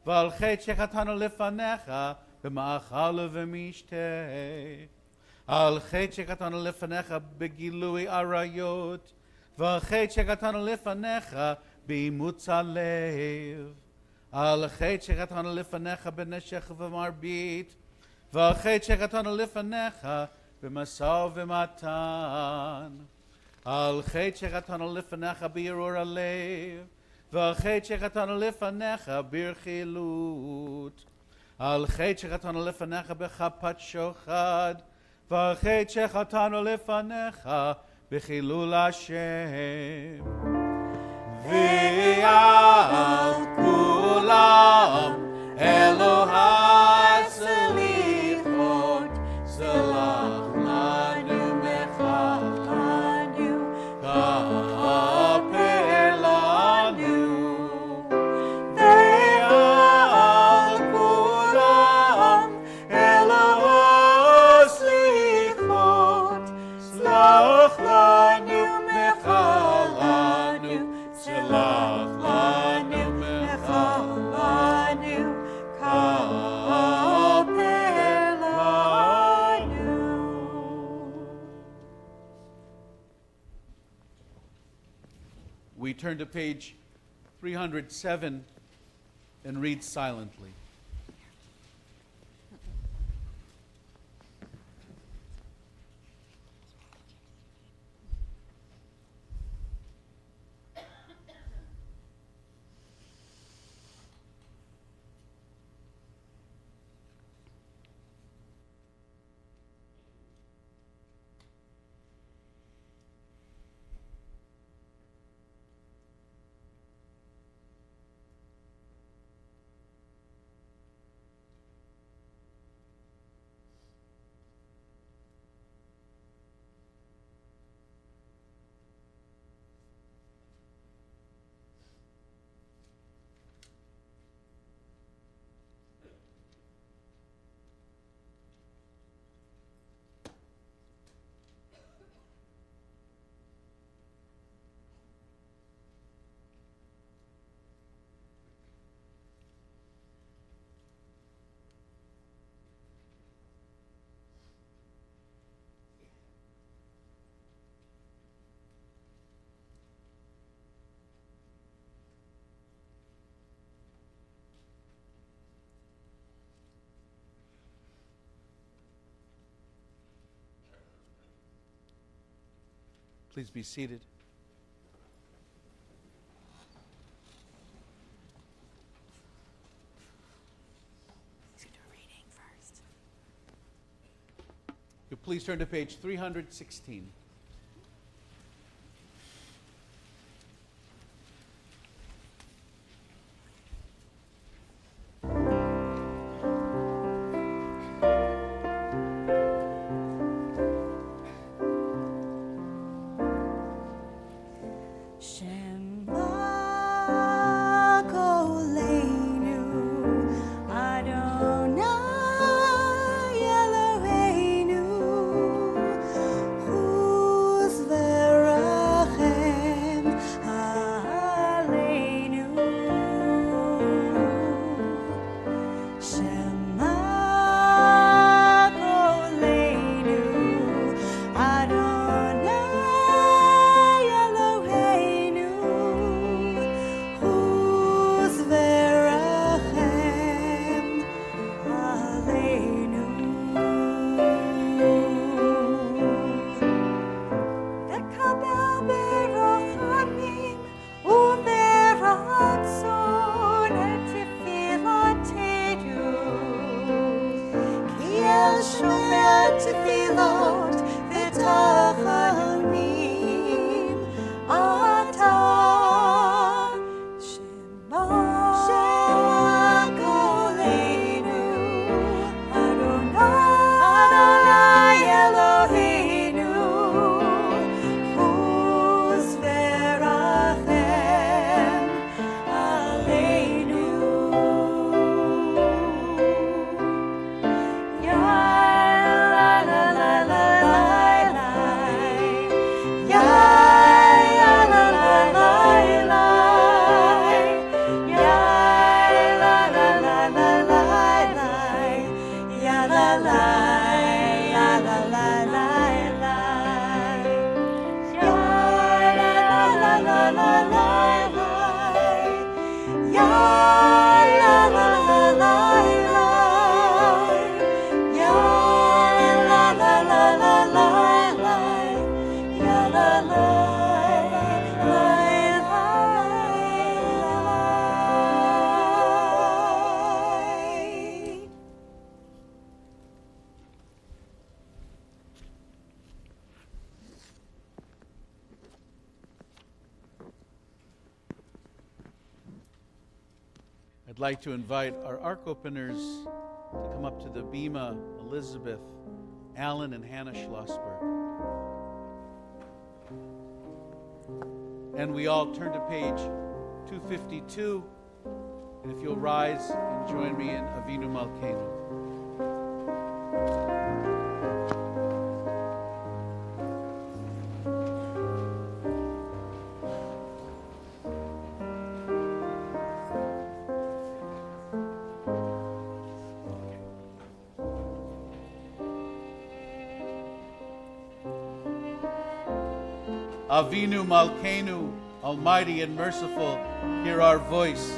v'al chet shechatanu lifanecha b'ma'achal u'v'mishteh. Al chet shechatanu lifanecha b'gilui arayot, v'al chet shechatanu lifanecha b'imutz halev. Al chet shechatanu lifanecha b'neshech v'marbit, v'al chet shechatanu lifanecha b'masau v'matan. Al chet shechatanu lifanecha b'yirur halev, v'al chet shechatanu lifanecha b'chilut. Al chet shechatanu lifanecha b'chapat shochad, v'al chet shechatanu lifanecha b'chilul Hashem. V'al kulam Elohai selichot, selach lanu mechalanu kaper lanu. Ve'al kulam Elohai selichot, selach lanu mechalanu, selach lanu mechalanu kaper lanu. We turn to page 307 and read silently. Please be seated. You'll please turn to page 316. I'd like to invite our ark openers to come up to the bema, Elizabeth, Alan, and Hannah Schlossberg. And we all turn to page 252. And if you'll rise and join me in Avinu Malkeinu. Avinu Malkeinu, Almighty and merciful, hear our voice.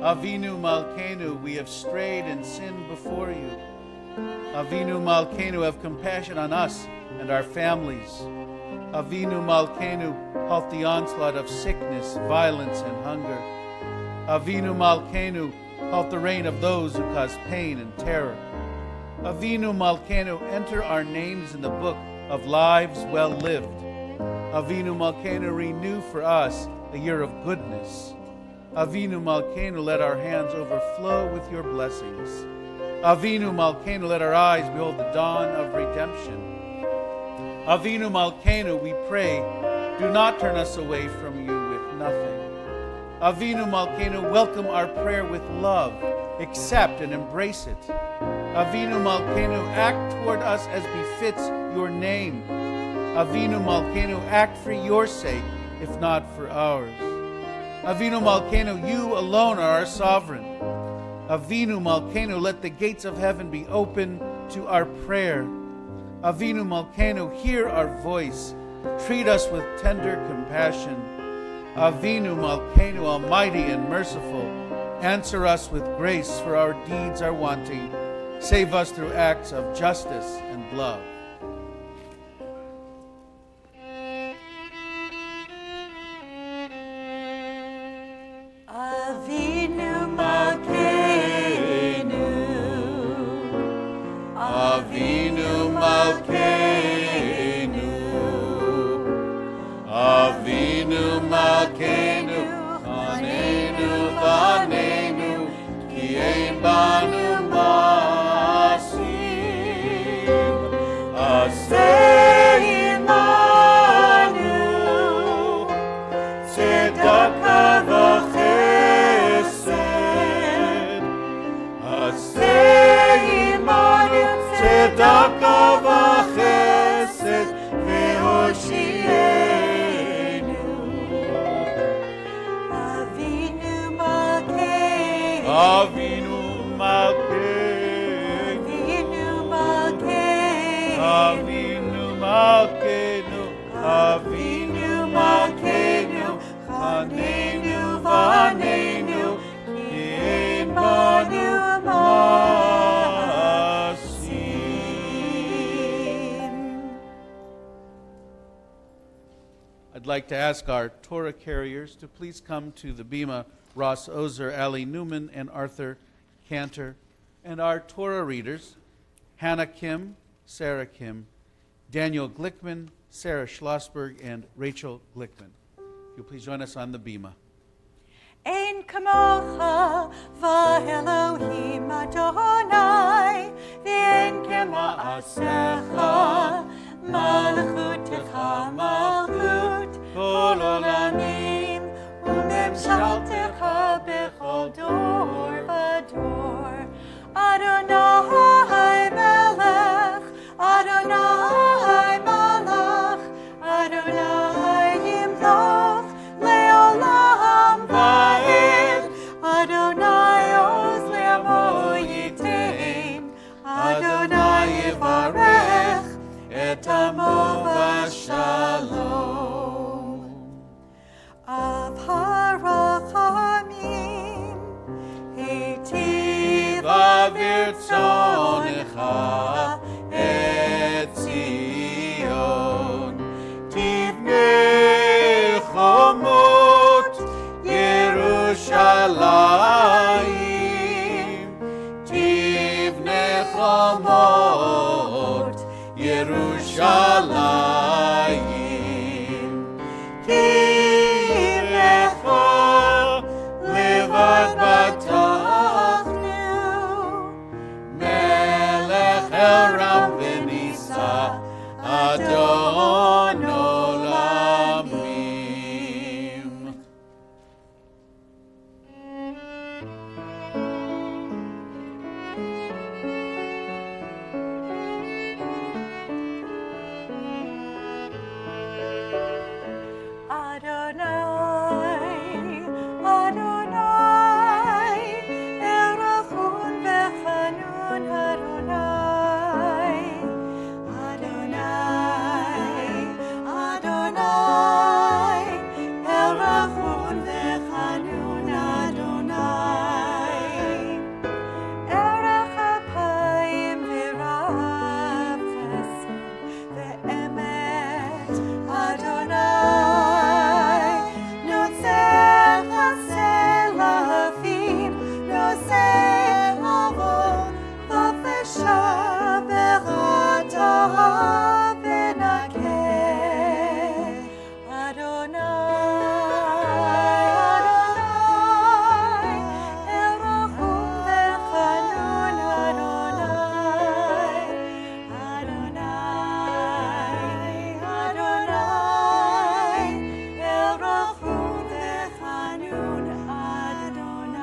Avinu Malkeinu, we have strayed and sinned before you. Avinu Malkeinu, have compassion on us and our families. Avinu Malkeinu, halt the onslaught of sickness, violence, and hunger. Avinu Malkeinu, halt the reign of those who cause pain and terror. Avinu Malkeinu, enter our names in the book of lives well lived. Avinu Malkeinu, renew for us a year of goodness. Avinu Malkeinu, let our hands overflow with your blessings. Avinu Malkeinu, let our eyes behold the dawn of redemption. Avinu Malkeinu, we pray, do not turn us away from you with nothing. Avinu Malkeinu, welcome our prayer with love. Accept and embrace it. Avinu Malkeinu, act toward us as befits your name. Avinu Malkeinu, act for your sake, if not for ours. Avinu Malkeinu, you alone are our sovereign. Avinu Malkeinu, let the gates of heaven be open to our prayer. Avinu Malkeinu, hear our voice. Treat us with tender compassion. Avinu Malkeinu, almighty and merciful, answer us with grace, for our deeds are wanting. Save us through acts of justice and love. Avinu Malkeinu, Avinu Malkeinu, Chanenu Vanenu, Ki ein banu masim, Aseh imanu, Tzedaka v'chesed, Aseh imanu, Tzedaka v'chesed, V'hoshienu. Avinu Malkeinu, Avinu Malkeinu, Avinu Malkeinu, Avinu Malkeinu, Avinu Malkeinu, Chanenu Vanenu, Ki ein banu masim. I'd like to ask our Torah carriers to please come to the bima. Ross Ozer, Ali Newman, and Arthur Cantor, and our Torah readers, Hannah Kim, Sarah Kim, Daniel Glickman, Sarah Schlossberg, and Rachel Glickman. If you'll please join us on the bima. Ein kamocha v'Elohim Adonai, v'ein kema'asecha, malchutecha malchut kol olamim, u'memshaltecha bechol dor v'dor. Adonai melech, Adonai malach, Adonai yimloch le'olam va'ed, Adonai oz le'amo yitain, Adonai yivarech et amo v'shalom. Av harachamim heitiv V'virtzonecha et Zion, Tivnei chomot Yerushalayim, Tivnei chomot Yerushalayim, Ki lecha levad batachnu, Melech Elram v'nisa, Adon olamim. Adonai, Adonai, Erachun v'chanun Adonai, Adonai, Adonai, Erachun v'chanun Adonai, Erech apayim v'rav chesed v'emet, Adonai, notzer chaseh la'avim, notzer avot v'fesha v'rata v'nakeh. Adonai, Adonai, Erachum v'chanun Adonai, Adonai, Adonai, Erachum v'chanun Adonai.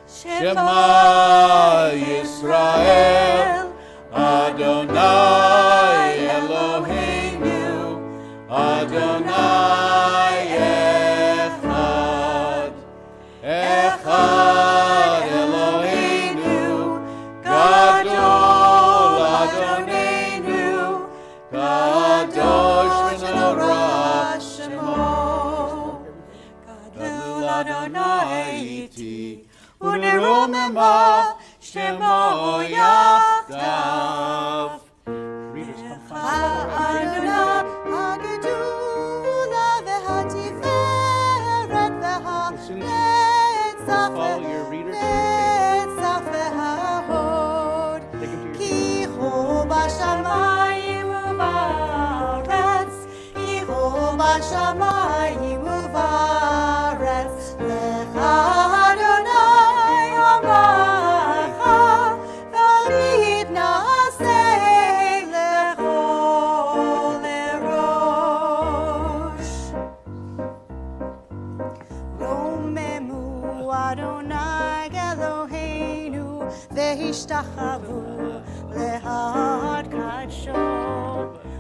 Shema Yisrael, Adonai Eloheinu, Adonai Adonai iti, uneromema shemo yachdav. Readers, come find Adonai hagedula vehatiferet As soon as vehanetzach follow your reader to your venetzach vehahod. Take him to your כי הוא בשמיים ובארץ, כי הוא בשמיים ובארץ, לך אדוני המלך, ונתנשא לכל לראש. רוממו אדוני אלוהינו, והשתחוו להוד קדשו.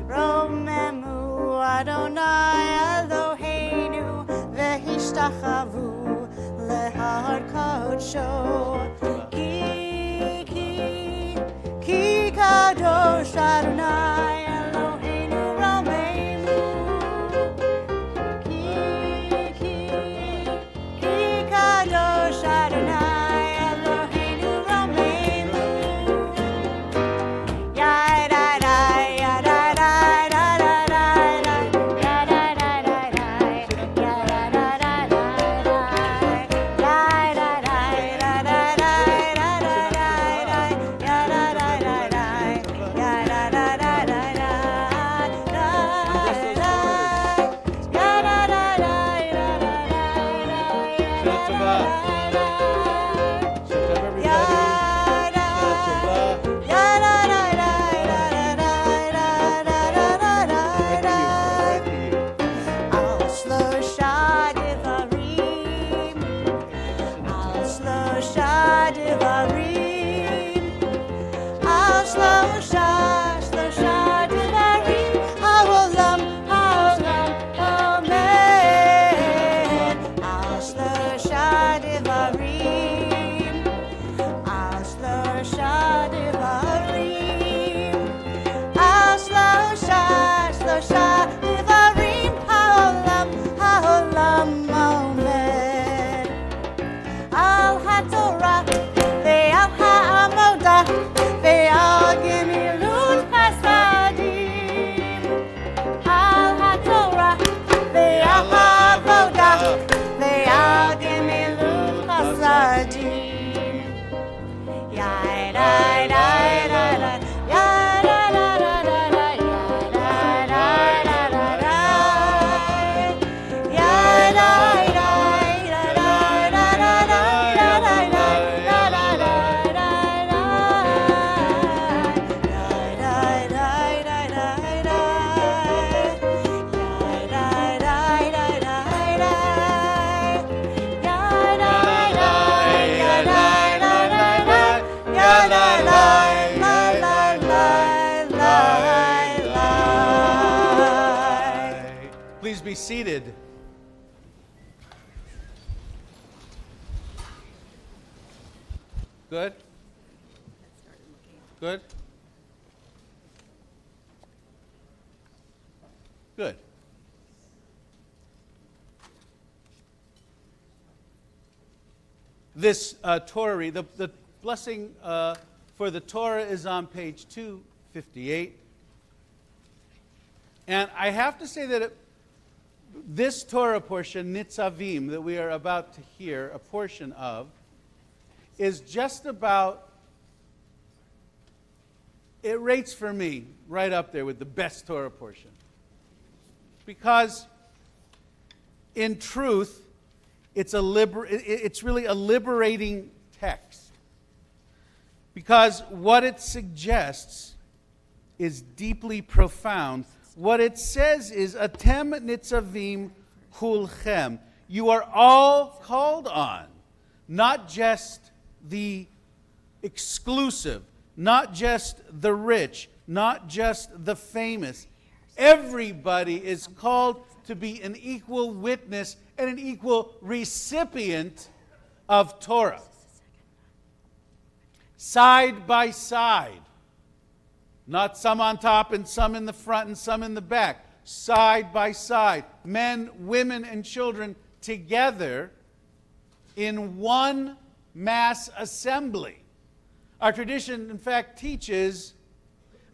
רוממו אדוני אלוהינו, והשתחוו להוד קדשו. כי קדוש אדוני אלוהינו רוממו. כי קדוש אדוני אלוהינו רוממו. Please be seated. Good? Good? Good. This Torah read, the blessing for the Torah is on page 258. And I have to say that this Torah portion, Nitzavim, that we are about to hear a portion of, is just about, it rates for me right up there with the best Torah portion. Because in truth, it's really a liberating text. Because what it suggests is deeply profound. What it says is, Atem nitzavim kulchem. You are all called on, not just the exclusive, not just the rich, not just the famous. Everybody is called to be an equal witness and an equal recipient of Torah. Side by side. Not some on top and some in the front and some in the back. Side by side. Men, women, and children together in one mass assembly. Our tradition, in fact, teaches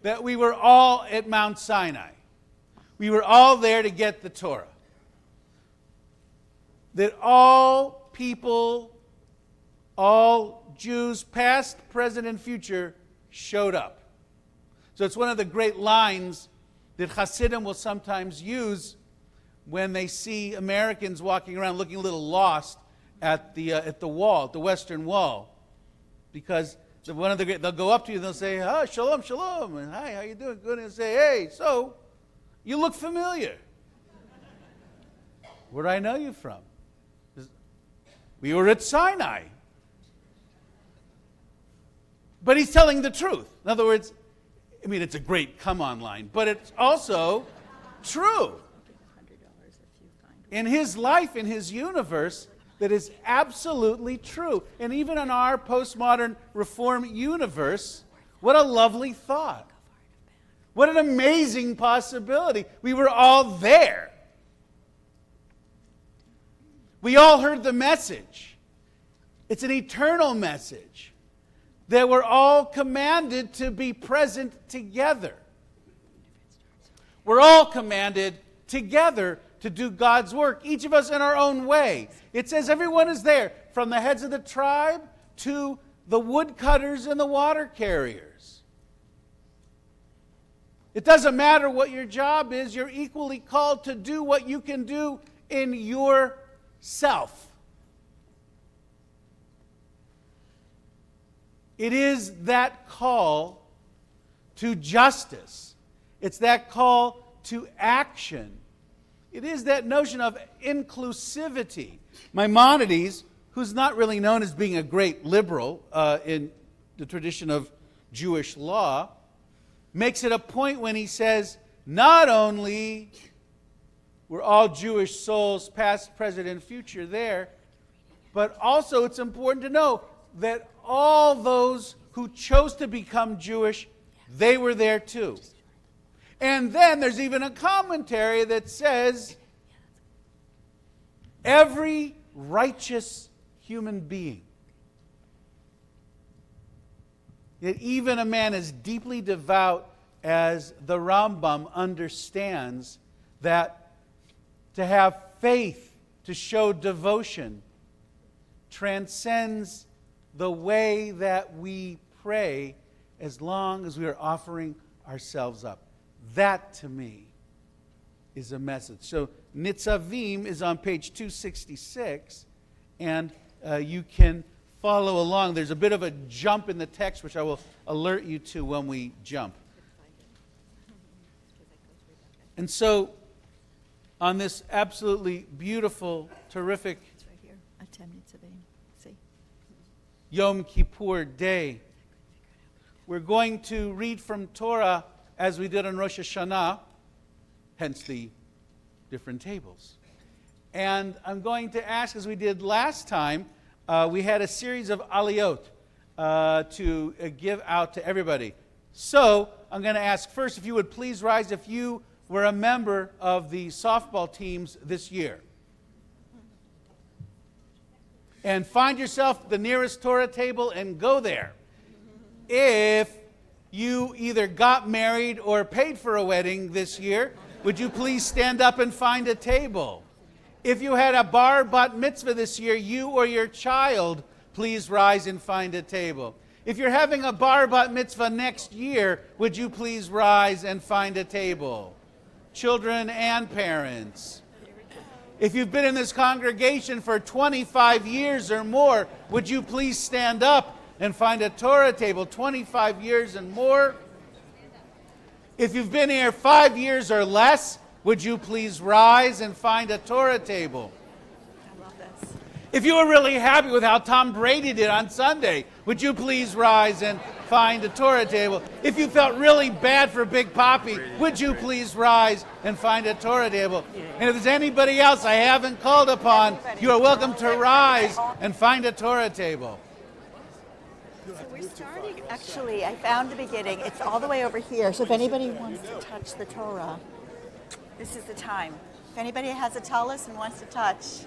that we were all at Mount Sinai. We were all there to get the Torah. That all people, all Jews, past, present, and future, showed up. So it's one of the great lines that Hasidim will sometimes use when they see Americans walking around looking a little lost at the wall, at the Western Wall. Because they'll go up to you and they'll say, "Ah, shalom, shalom," and "Hi, how you doing?" Good, and they'll say, "Hey, so you look familiar. Where do I know you from?" We were at Sinai. But he's telling the truth. In other words, I mean, it's a great come-on line, but it's also true. In his life, in his universe, that is absolutely true. And even in our postmodern reform universe, what a lovely thought. What an amazing possibility. We were all there. We all heard the message. It's an eternal message that we're all commanded to be present together. We're all commanded together to do God's work, each of us in our own way. It says everyone is there, from the heads of the tribe to the woodcutters and the water carriers. It doesn't matter what your job is, you're equally called to do what you can do in yourself. It is that call to justice. It's that call to action. It is that notion of inclusivity. Maimonides, who's not really known as being a great liberal in the tradition of Jewish law, makes it a point when he says, not only were all Jewish souls, past, present, and future there, but also it's important to know that all those who chose to become Jewish, they were there too. And then there's even a commentary that says, every righteous human being, that even a man as deeply devout as the Rambam understands that to have faith, to show devotion, transcends the way that we pray as long as we are offering ourselves up. That, to me, is a message. So Nitzavim is on page 266, and you can follow along. There's a bit of a jump in the text, which I will alert you to when we jump. And so, on this absolutely beautiful, terrific It's right here. Atem Nitzavim. See? Yom Kippur day, we're going to read from Torah as we did on Rosh Hashanah, hence the different tables. And I'm going to ask, as we did last time, we had a series of aliyot to give out to everybody. So I'm going to ask first if you would please rise if you were a member of the softball teams this year. And find yourself the nearest Torah table and go there. If you either got married or paid for a wedding this year, would you please stand up and find a table? If you had a bar bat mitzvah this year, you or your child, please rise and find a table. If you're having a bar bat mitzvah next year, would you please rise and find a table? Children and parents. If you've been in this congregation for 25 years or more, would you please stand up and find a Torah table? 25 years and more. If you've been here 5 years or less, would you please rise and find a Torah table? I love this. If you were really happy with how Tom Brady did on Sunday, would you please rise and find a Torah table? If you felt really bad for Big Papi, would you please rise and find a Torah table? And if there's anybody else I haven't called upon, you are welcome to rise and find a Torah table. So we're starting, actually, I found the beginning. It's all the way over here. So if anybody wants to touch the Torah, this is the time. If anybody has a tallis and wants to touch,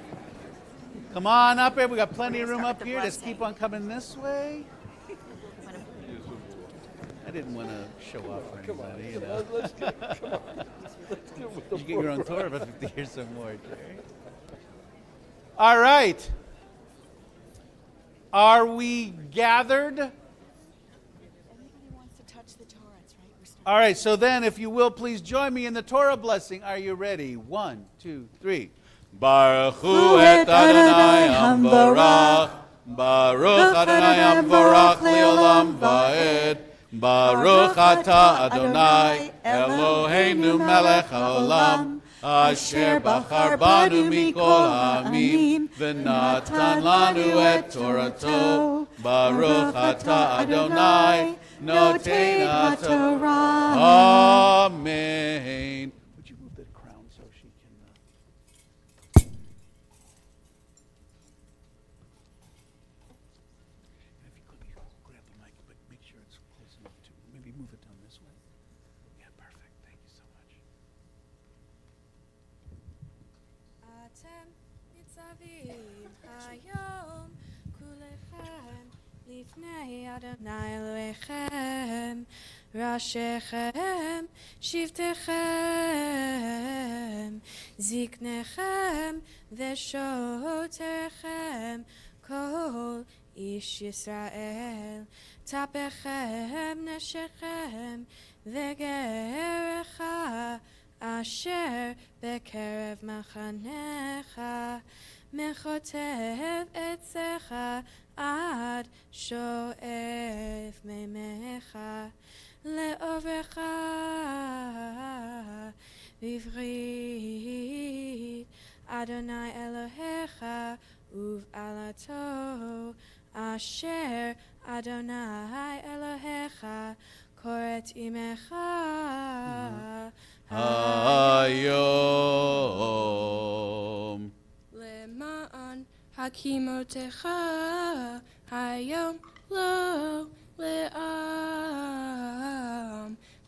Come on up here. We got plenty of room Start up with the here. Just blessing. keep on coming this way. I didn't want to show off for anybody. You know. You get your own Torah for 50 years or more, Jerry. All right. Are we gathered? Anybody wants to touch the Torah, it's right. We're starting. All right, so then, if you will, please join me in the Torah blessing. Are you ready? 1, 2, 3. Baruch hu et Adonai Hamvarach. Baruch Adonai Hamvarach leolam va'ed. Baruch atah Adonai Eloheinu melech haolam. Asher bachar banu mikol ha'amim v'natan lanu et Torato. Baruch atah Adonai noten haTorah. Amen. Would you move that crown so she can... If you could, grab the mic, but make sure it's close enough to... Maybe move it down this way. Yeah, perfect. Thank you so much. אתם ניצבים היום כולכם לפני אדוני אלוהיכם ראשיכם שבטיכם זקניכם ושוטריכם כל איש ישראל טפכם נשיכם וגרך אשר בקרב מחנך מכותב עצך עד שואף מימיך לעוברך בברית אדוני אלוהיך ובעלתו אשר אדוני אלוהיך כורת עמך היום. למען הקימותיך היום לא לעם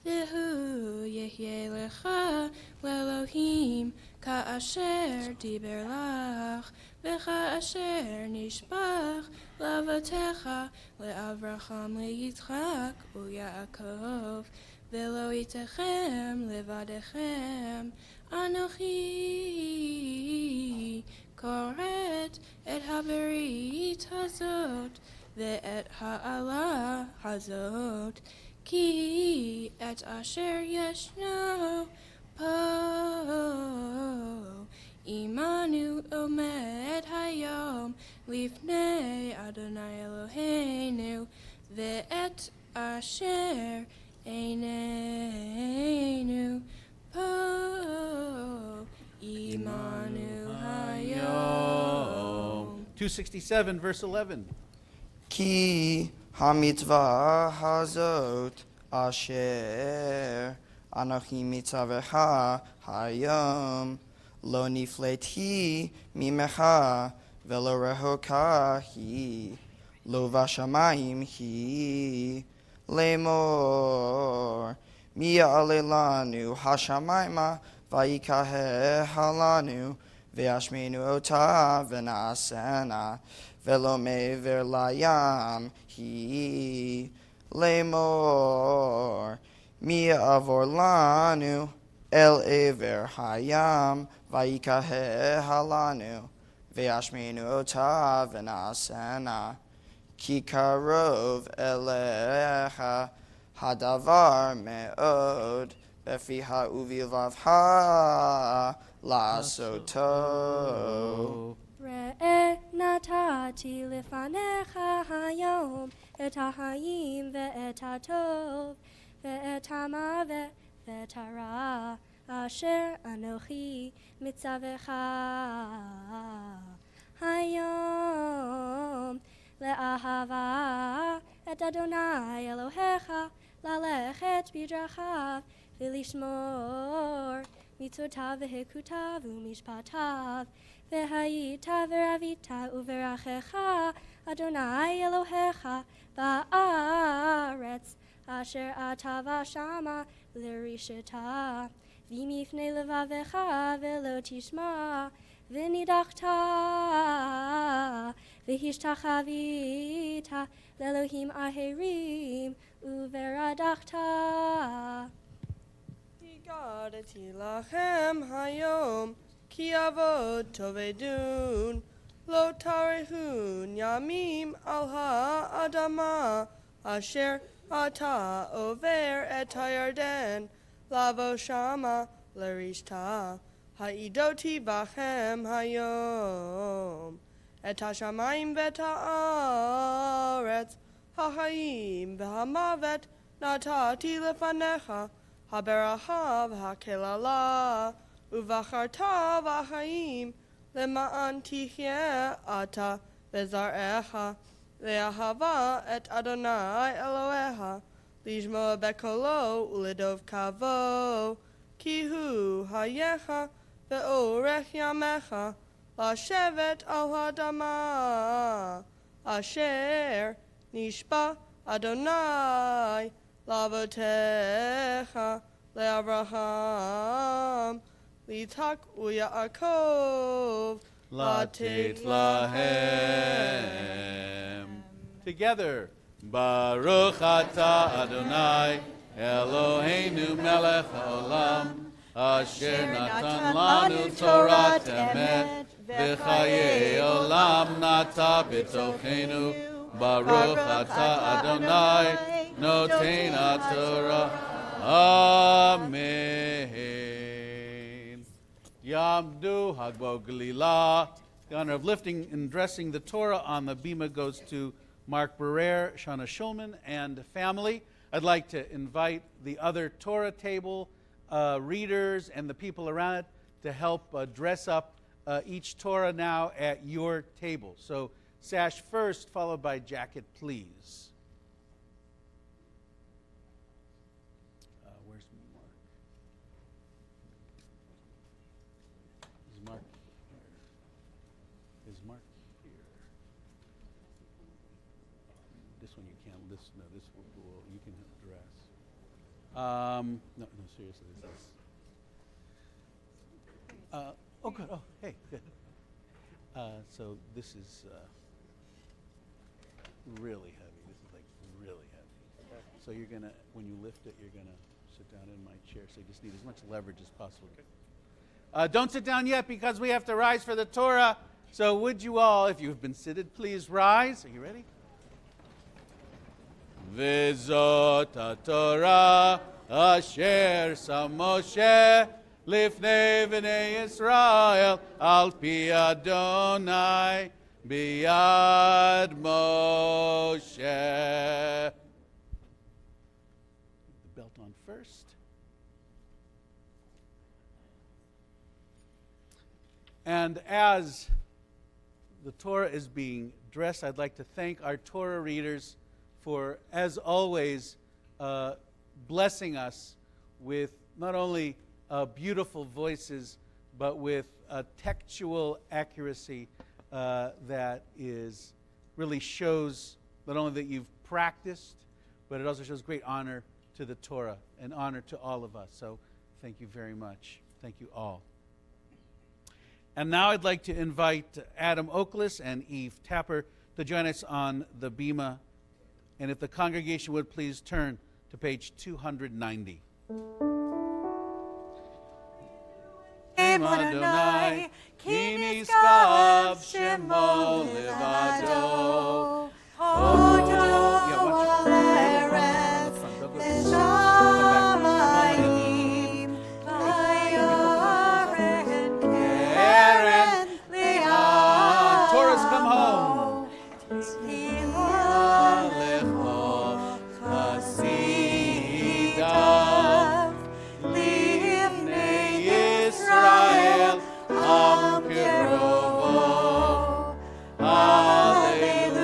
והוא יהיה לך לאלוהים כאשר דיבר לך וכאשר נשבח לאבותיך לאברהם ליצחק וליעקב ולא ייתכם לבדכם אנוכי כורת את הברית הזאת ואת העלה הזאת כי את אשר ישנו פה עמנו עומד היום לפני אדוני אלוהינו ואת אשר עינינו פה עמנו היום. 267, verse 11. כי המצווה הזאת אשר אנוכי מצווך היום לא נפלאת היא ממך ולא רחוקה היא לא בשמיים היא לאמור מי יעלה לנו השמיימה ויקהה לנו וישמיענו אותה ונעשנה ולא מעבר לים היא לאמור מי יעבור לנו אל עבר הים ויקהה לנו וישמיענו אותה ונעשנה כי קרוב אליך הדבר מאוד בפיך ובלבבך לעשותו. ראה נתתי לפניך היום את החיים ואת הטוב ואת המוות ואת הרע אשר אנוכי מצווך היום לאהבה את אדוני אלוהיך ללכת בדרכיו ולשמור מצוותיו והחוקותיו ומשפטיו והיית ורבית וברכך אדוני אלוהיך בארץ אשר אתה ושמה לרשתה ומפני לבבך ולא תשמע ונדחתה והשתחווית לאלוהים אחרים וברדחת. הגדתי לכם היום כי אבות תאבדון לא תאריכון ימים על האדמה אשר אתה עובר את הירדן לבוא שמה לרשתה. העידותי בכם היום את השמיים ואת הארץ, החיים והמוות נתתי לפניך, הברכה והקללה, ובחרת בחיים למען תחיה אתה וזרעך לאהבה את אדוני אלוהיך, לשמוע בקולו ולדוב קבו, כי הוא חייך ואורך ימיך, לשבת על האדמה אשר נשבע אדוני לאבותיך, לאברהם, ליצחק ויעקב, לתת להם. Together. Baruch atah Adonai Eloheinu melech haolam asher natan lanu Torat emet v'chayei olam nata b'tochenu. Baruch atah Adonai noten haTorah. Amen. Yamdu Hagbo Galilah. The honor of lifting and dressing the Torah on the bima goes to Mark Barrere, Shana Shulman, and family. I'd like to invite the other Torah table readers and the people around it to help dress up each Torah now at your table. So sash first, followed by jacket, please. Where's Mark? Is Mark here? Is Mark here? This one you can't. This will you can dress. No, seriously, this is. Oh, good. Oh, hey, good. So this is really heavy. This is like really heavy. So you're gonna, when you lift it, you're gonna sit down in my chair. So you just need as much leverage as possible. Don't sit down yet because we have to rise for the Torah. So would you all, if you've been seated, please rise. Are you ready? V'zot HaTorah asher sam Moshe lifnei bnei Yisrael al pi Adonai biyad Moshe. The belt on first. And as the Torah is being dressed, I'd like to thank our Torah readers for, as always, blessing us with not only beautiful voices, but with textual accuracy that is really shows not only that you've practiced, but it also shows great honor to the Torah and honor to all of us. So thank you very much. Thank you all. And now I'd like to invite Adam Oaklis and Eve Tapper to join us on the bima. And if the congregation would please turn to page 290. Adonai, ki niskab shemo levado. Torah's come home. Hallelujah.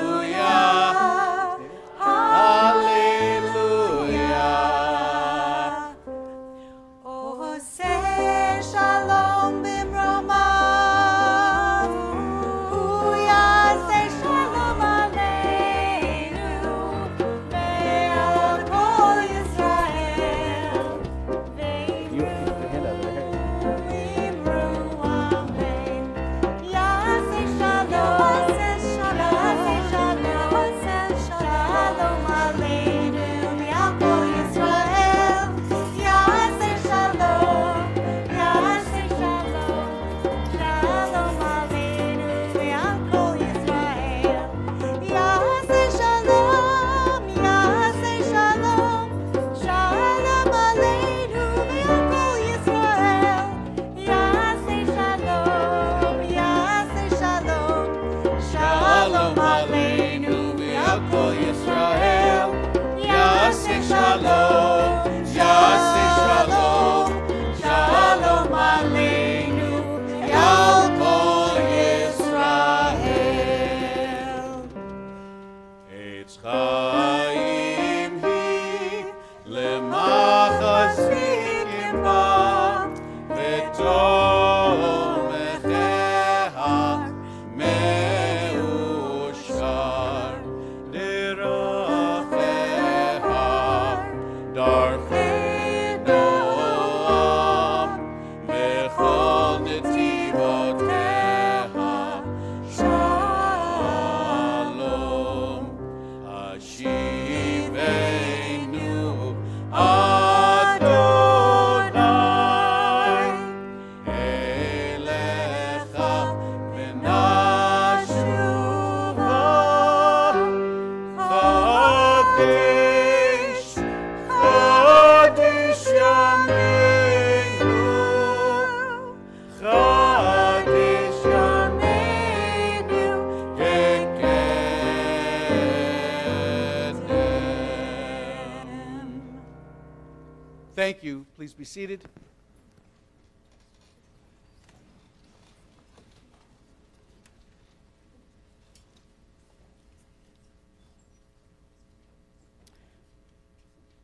Thank you. Please be seated.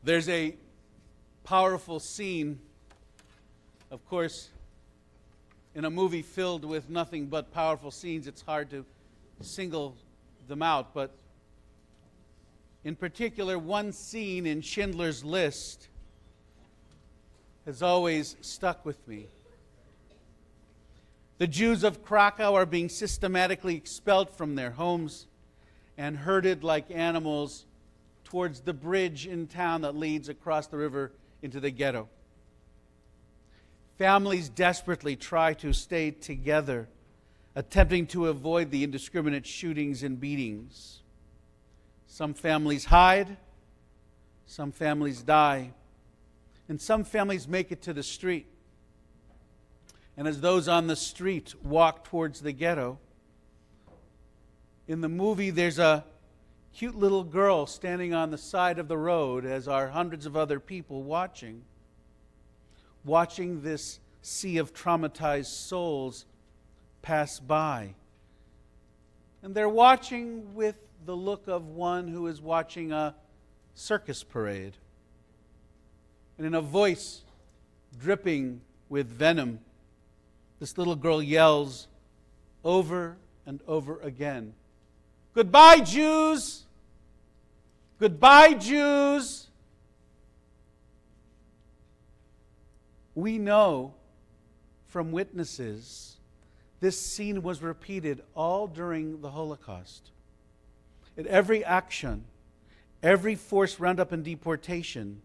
There's a powerful scene, of course, in a movie filled with nothing but powerful scenes. It's hard to single them out, but in particular, one scene in Schindler's List has always stuck with me. The Jews of Krakow are being systematically expelled from their homes and herded like animals towards the bridge in town that leads across the river into the ghetto. Families desperately try to stay together, attempting to avoid the indiscriminate shootings and beatings. Some families hide, some families die, and some families make it to the street. And as those on the street walk towards the ghetto, in the movie there's a cute little girl standing on the side of the road, as are hundreds of other people watching this sea of traumatized souls pass by. And they're watching with the look of one who is watching a circus parade. And in a voice dripping with venom, this little girl yells over and over again, "Goodbye, Jews! Goodbye, Jews!" We know from witnesses this scene was repeated all during the Holocaust. At every action, every forced roundup and deportation,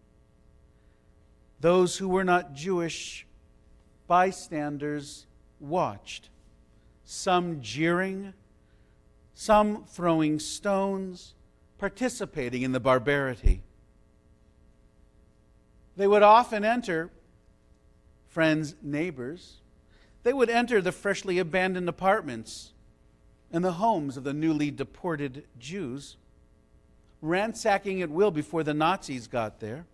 those who were not Jewish bystanders watched, some jeering, some throwing stones, participating in the barbarity. They would often enter, friends, neighbors, they would enter the freshly abandoned apartments and the homes of the newly deported Jews, ransacking at will before the Nazis got there.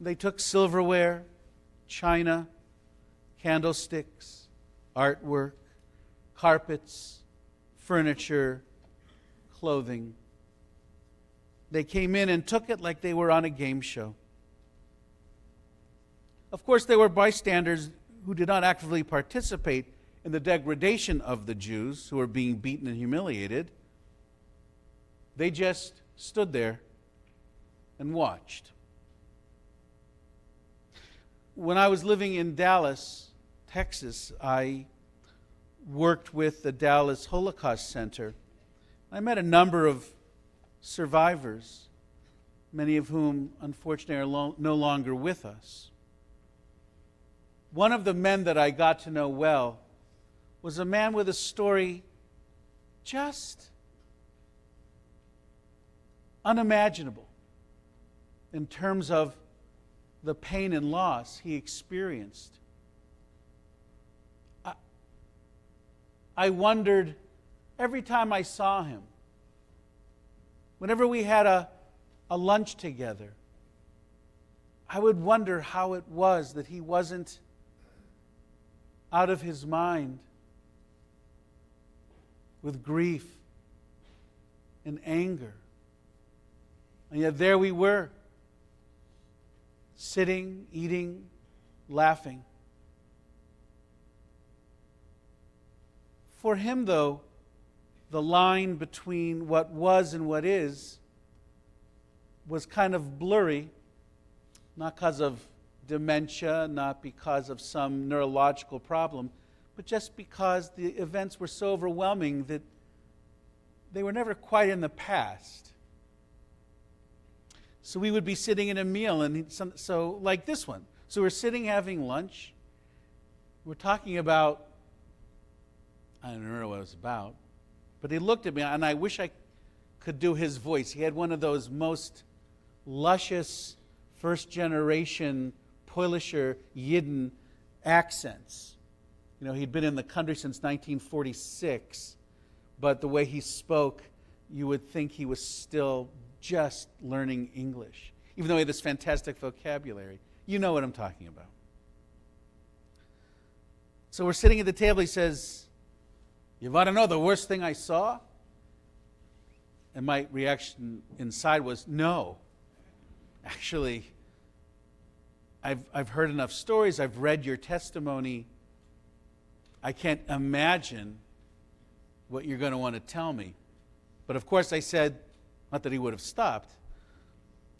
They took silverware, china, candlesticks, artwork, carpets, furniture, clothing. They came in and took it like they were on a game show. Of course, there were bystanders who did not actively participate in the degradation of the Jews who were being beaten and humiliated. They just stood there and watched. When I was living in Dallas, Texas, I worked with the Dallas Holocaust Center. I met a number of survivors, many of whom, unfortunately, are no longer with us. One of the men that I got to know well was a man with a story just unimaginable in terms of the pain and loss he experienced. I wondered every time I saw him, whenever we had a lunch together, I would wonder how it was that he wasn't out of his mind with grief and anger. And yet there we were, sitting, eating, laughing. For him, though, the line between what was and what is was kind of blurry, not because of dementia, not because of some neurological problem, but just because the events were so overwhelming that they were never quite in the past. So we would be sitting in a meal, and so like this one. So we're sitting having lunch. We're talking about, I don't remember what it was about, but he looked at me, and I wish I could do his voice. He had one of those most luscious first-generation Polisher Yidden accents. You know, he'd been in the country since 1946, but the way he spoke, you would think he was still just learning English. even though he had this fantastic vocabulary. You know what I'm talking about. So we're sitting at the table. He says, "You want to know the worst thing I saw?" And my reaction inside was, "No. Actually, I've heard enough stories. I've read your testimony. I can't imagine what you're going to want to tell me." But of course I said, not that he would have stopped,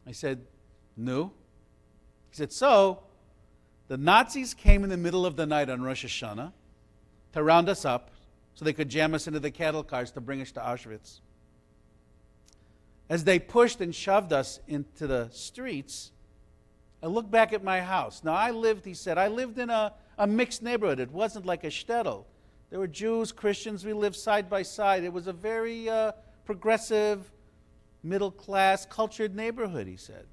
I said, "No." He said, "So, the Nazis came in the middle of the night on Rosh Hashanah to round us up so they could jam us into the cattle cars to bring us to Auschwitz. As they pushed and shoved us into the streets, I looked back at my house. Now he said, I lived in a mixed neighborhood. It wasn't like a shtetl. There were Jews, Christians, we lived side by side. It was a very progressive, middle-class, cultured neighborhood," he said.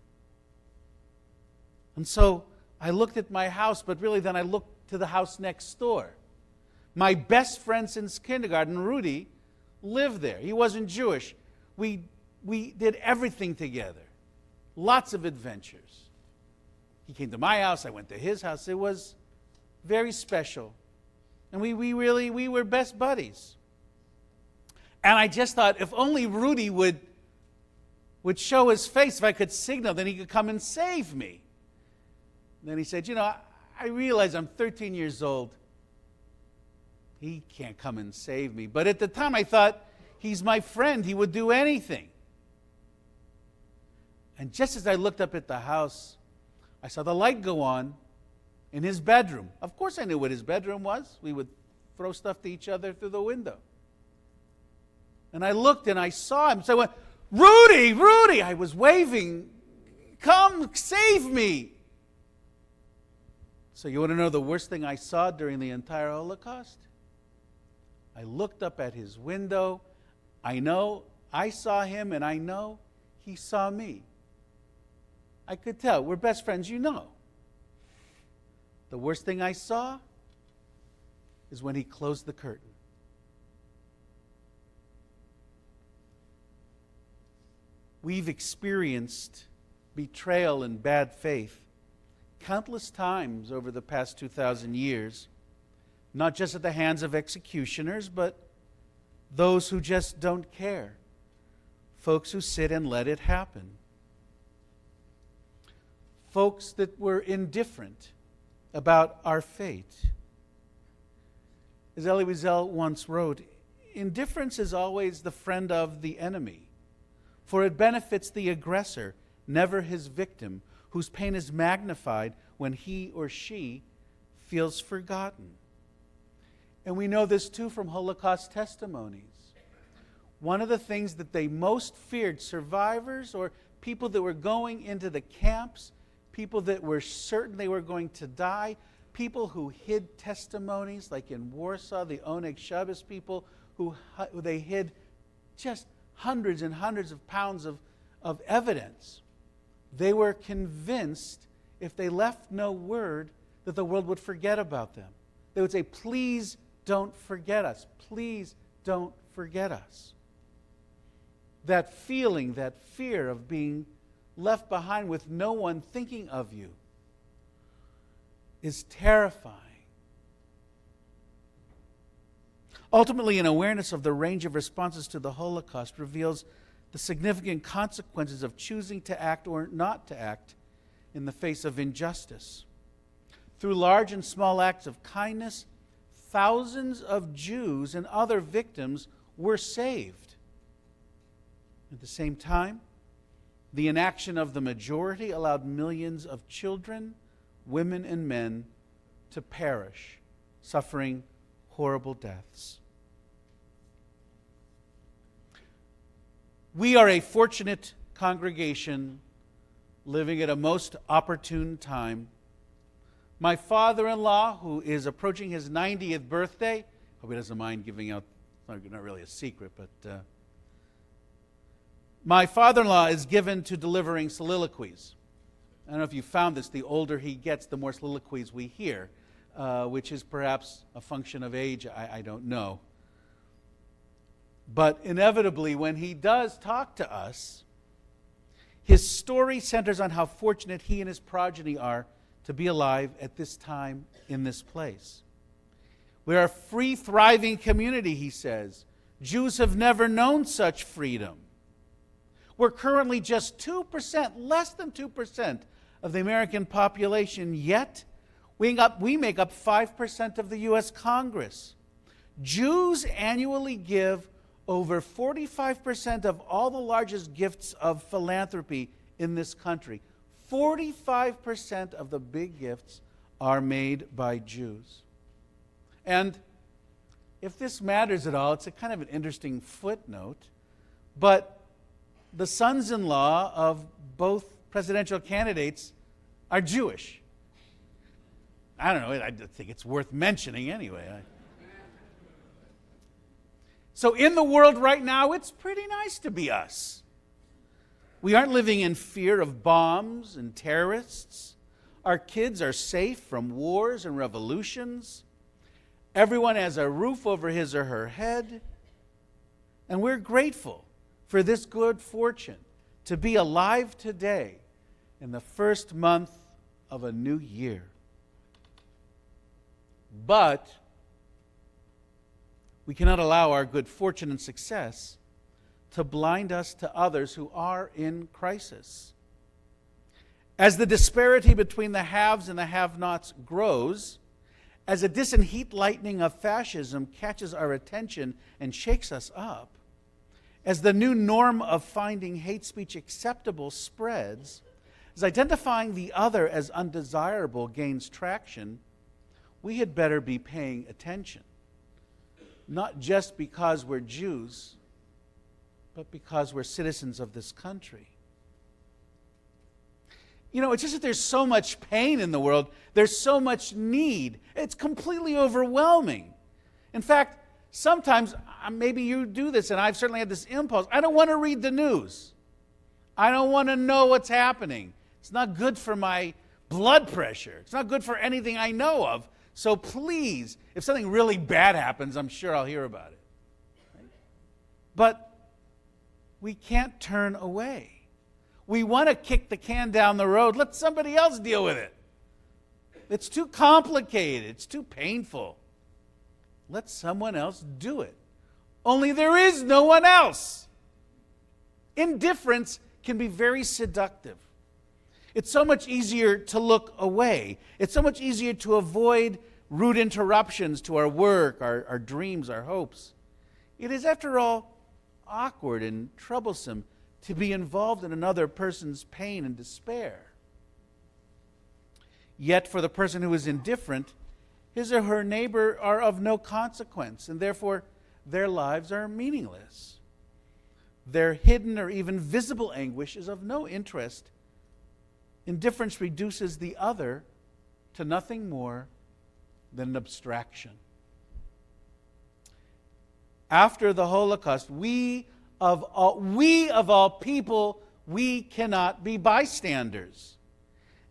And so I looked at my house, but really then I looked to the house next door. My best friend since kindergarten, Rudy, lived there. He wasn't Jewish. We did everything together. Lots of adventures. He came to my house, I went to his house. It was very special. And we were best buddies. And I just thought, if only Rudy would show his face, if I could signal, then he could come and save me. And then he said, I realize I'm 13 years old. He can't come and save me. But at the time I thought, he's my friend. He would do anything. And just as I looked up at the house, I saw the light go on in his bedroom. Of course I knew what his bedroom was. We would throw stuff to each other through the window. And I looked and I saw him. So I went, "Rudy, Rudy!" I was waving. "Come, save me!" So you want to know the worst thing I saw during the entire Holocaust? I looked up at his window. I know I saw him, and I know he saw me. I could tell. We're best friends, you know. The worst thing I saw is when he closed the curtain. We've experienced betrayal and bad faith countless times over the past 2,000 years, not just at the hands of executioners, but those who just don't care, folks who sit and let it happen, folks that were indifferent about our fate. As Elie Wiesel once wrote, "Indifference is always the friend of the enemy, for it benefits the aggressor, never his victim, whose pain is magnified when he or she feels forgotten." And we know this too from Holocaust testimonies. One of the things that they most feared, survivors or people that were going into the camps, people that were certain they were going to die, people who hid testimonies, like in Warsaw, the Oneg Shabbos people, who they hid just hundreds and hundreds of pounds of evidence. They were convinced if they left no word that the world would forget about them. They would say, "Please don't forget us. Please don't forget us." That feeling, that fear of being left behind with no one thinking of you is terrifying. Ultimately, an awareness of the range of responses to the Holocaust reveals the significant consequences of choosing to act or not to act in the face of injustice. Through large and small acts of kindness, thousands of Jews and other victims were saved. At the same time, the inaction of the majority allowed millions of children, women, and men to perish, suffering horrible deaths. We are a fortunate congregation living at a most opportune time. My father-in-law, who is approaching his 90th birthday, hope he doesn't mind giving out, not really a secret, but my father-in-law is given to delivering soliloquies. I don't know if you found this, the older he gets, the more soliloquies we hear, which is perhaps a function of age, I don't know. But inevitably, when he does talk to us, His story centers on how fortunate he and his progeny are to be alive at this time in this place. We are a free, thriving community, he says. Jews have never known such freedom. We're currently just 2%, less than 2% of the American population, yet we make up 5% of the U.S. Congress. Jews annually give over 45% of all the largest gifts of philanthropy in this country. 45% of the big gifts are made by Jews. And if this matters at all, it's a kind of an interesting footnote, but the sons-in-law of both presidential candidates are Jewish. I don't know, I think it's worth mentioning anyway. So in the world right now, it's pretty nice to be us. We aren't living in fear of bombs and terrorists. Our kids are safe from wars and revolutions. Everyone has a roof over his or her head. And we're grateful for this good fortune to be alive today in the first month of a new year. But we cannot allow our good fortune and success to blind us to others who are in crisis. As the disparity between the haves and the have-nots grows, as a distant heat lightning of fascism catches our attention and shakes us up, as the new norm of finding hate speech acceptable spreads, as identifying the other as undesirable gains traction, we had better be paying attention. Not just because we're Jews, but because we're citizens of this country. You know, it's just that there's so much pain in the world. There's so much need. It's completely overwhelming. In fact, sometimes, maybe you do this, and I've certainly had this impulse. I don't want to read the news. I don't want to know what's happening. It's not good for my blood pressure. It's not good for anything I know of. So please, if something really bad happens, I'm sure I'll hear about it. Right? But we can't turn away. We want to kick the can down the road. Let somebody else deal with it. It's too complicated. It's too painful. Let someone else do it. Only there is no one else. Indifference can be very seductive. It's so much easier to look away. It's so much easier to avoid rude interruptions to our work, our dreams, our hopes. It is, after all, awkward and troublesome to be involved in another person's pain and despair. Yet for the person who is indifferent, his or her neighbor are of no consequence, and therefore their lives are meaningless. Their hidden or even visible anguish is of no interest. Indifference reduces the other to nothing more than an abstraction. After the Holocaust, we of all people, we cannot be bystanders.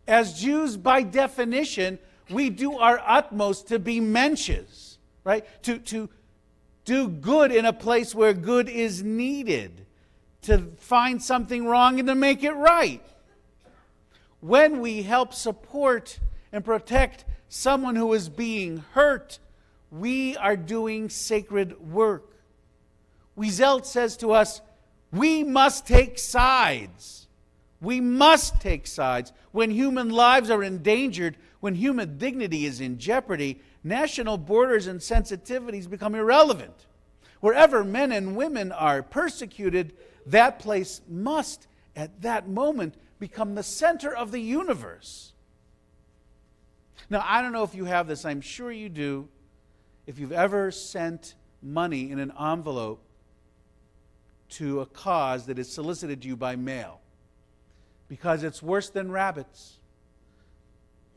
As Jews, by definition, we do our utmost to be mensches, right? To do good in a place where good is needed, to find something wrong and to make it right. When we help support and protect someone who is being hurt, we are doing sacred work. Wiesel says to us, we must take sides. We must take sides. When human lives are endangered, when human dignity is in jeopardy, national borders and sensitivities become irrelevant. Wherever men and women are persecuted, that place must, at that moment, become the center of the universe. Now, I don't know if you have this. I'm sure you do. If you've ever sent money in an envelope to a cause that is solicited to you by mail, because it's worse than rabbits,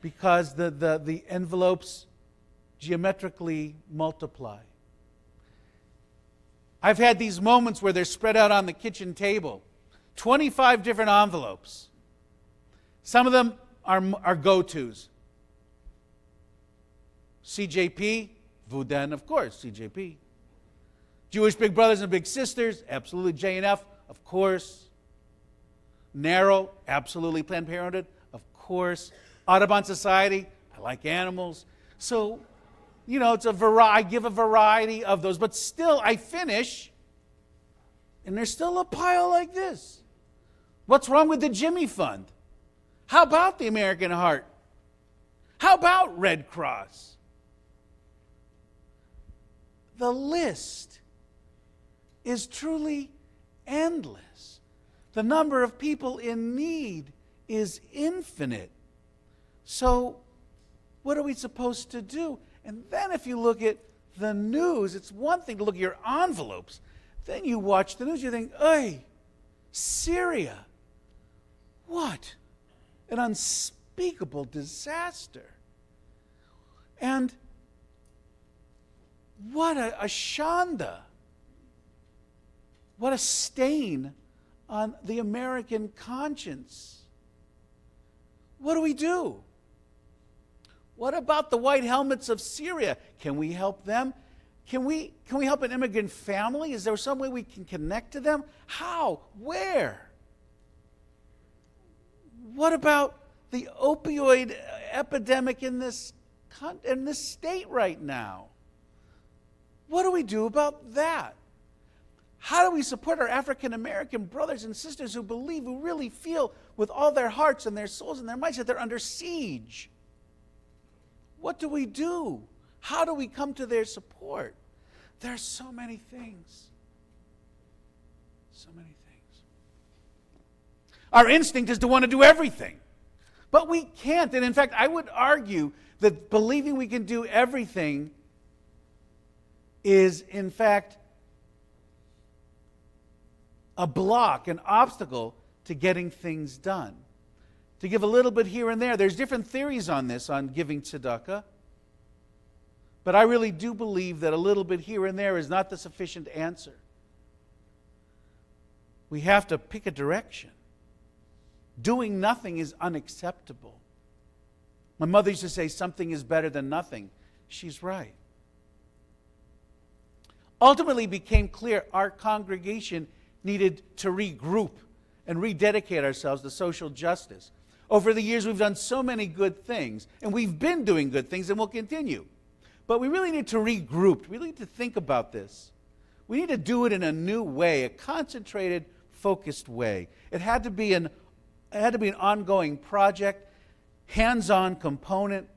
because the envelopes geometrically multiply. I've had these moments where they're spread out on the kitchen table, 25 different envelopes. Some of them are go-tos. CJP, Vuden, of course, CJP. Jewish Big Brothers and Big Sisters, absolutely. JNF, of course. narrow, absolutely. Planned Parenthood, of course. Audubon Society, I like animals. So, it's I give a variety of those, but still I finish, and there's still a pile like this. What's wrong with the Jimmy Fund? How about the American Heart? How about Red Cross? The list is truly endless. The number of people in need is infinite. So, what are we supposed to do? And then if you look at the news, it's one thing to look at your envelopes. Then you watch the news, you think, hey, Syria. What? An unspeakable disaster. And what a shanda. What a stain on the American conscience. What do we do? What about the white helmets of Syria? Can we help them? Can we help an immigrant family? Is there some way we can connect to them? How? Where? What about the opioid epidemic in this state right now? What do we do about that? How do we support our African American brothers and sisters who believe, who really feel with all their hearts and their souls and their minds that they're under siege? What do we do? How do we come to their support? There are so many things. So many things. Our instinct is to want to do everything. But we can't. And in fact, I would argue that believing we can do everything is, in fact, a block, an obstacle to getting things done. To give a little bit here and there. There's different theories on this, on giving tzedakah. But I really do believe that a little bit here and there is not the sufficient answer. We have to pick a direction. Doing nothing is unacceptable. My mother used to say, something is better than nothing. She's right. Ultimately, it became clear our congregation needed to regroup and rededicate ourselves to social justice. Over the years, we've done so many good things, and we've been doing good things, and we'll continue. But we really need to regroup. We really need to think about this. We need to do it in a new way, a concentrated, focused way. It had to be an ongoing project, hands-on component.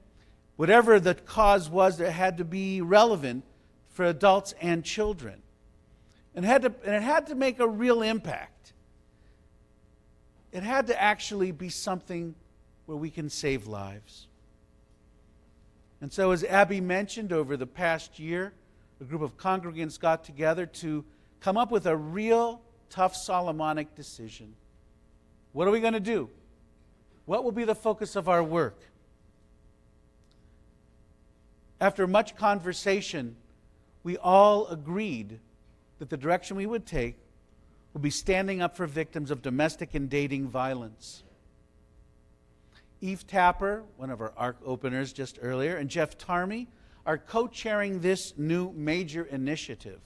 Whatever the cause was, it had to be relevant for adults and children. And it had to make a real impact. It had to actually be something where we can save lives. And so, as Abby mentioned, over the past year, a group of congregants got together to come up with a real tough Solomonic decision. What are we going to do? What will be the focus of our work? After much conversation, we all agreed that the direction we would take would be standing up for victims of domestic and dating violence. Eve Tapper, one of our ARC openers just earlier, and Jeff Tarmy are co-chairing this new major initiative.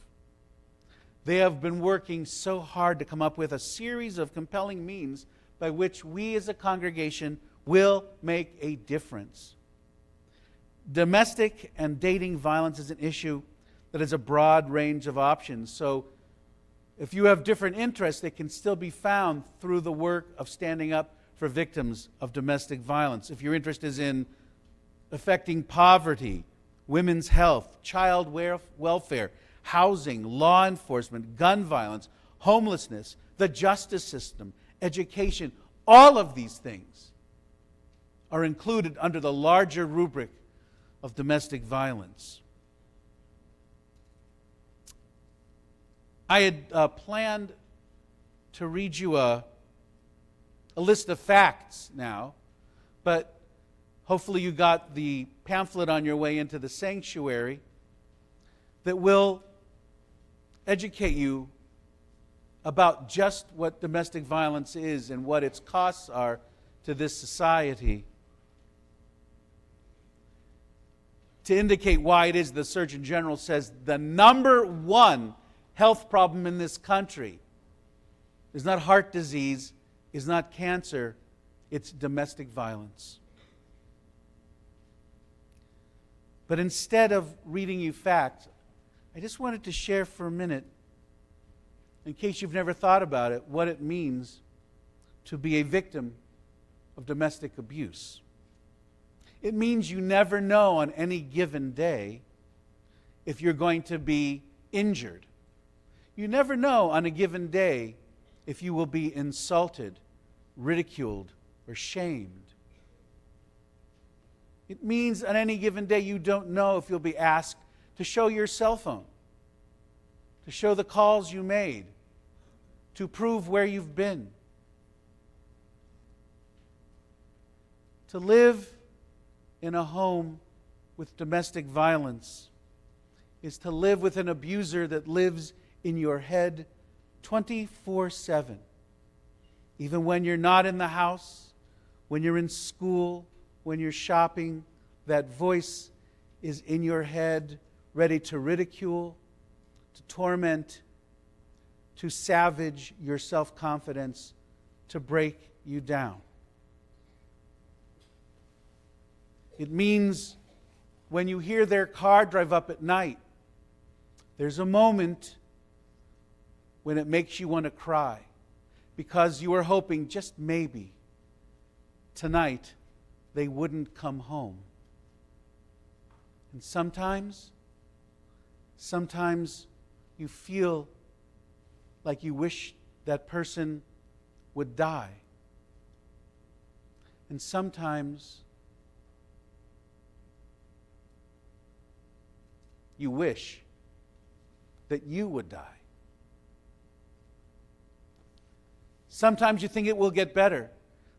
They have been working so hard to come up with a series of compelling means by which we as a congregation will make a difference. Domestic and dating violence is an issue that has a broad range of options. So if you have different interests, they can still be found through the work of standing up for victims of domestic violence. If your interest is in affecting poverty, women's health, child welfare, housing, law enforcement, gun violence, homelessness, the justice system, education, all of these things are included under the larger rubric of domestic violence. I had planned to read you a list of facts now, but hopefully you got the pamphlet on your way into the sanctuary that will educate you about just what domestic violence is and what its costs are to this society. To indicate why it is the Surgeon General says the number one health problem in this country is not heart disease, is not cancer, it's domestic violence. But instead of reading you facts, I just wanted to share for a minute, in case you've never thought about it, what it means to be a victim of domestic abuse. It means you never know on any given day if you're going to be injured. You never know on a given day if you will be insulted, ridiculed, or shamed. It means on any given day you don't know if you'll be asked to show your cell phone, to show the calls you made, to prove where you've been. To live in a home with domestic violence is to live with an abuser that lives in your head 24/7. Even when you're not in the house, when you're in school, when you're shopping, that voice is in your head, ready to ridicule, to torment, to savage your self-confidence, to break you down. It means when you hear their car drive up at night, there's a moment when it makes you want to cry because you are hoping just maybe tonight they wouldn't come home. And sometimes you feel like you wish that person would die. And sometimes you wish that you would die. Sometimes you think it will get better.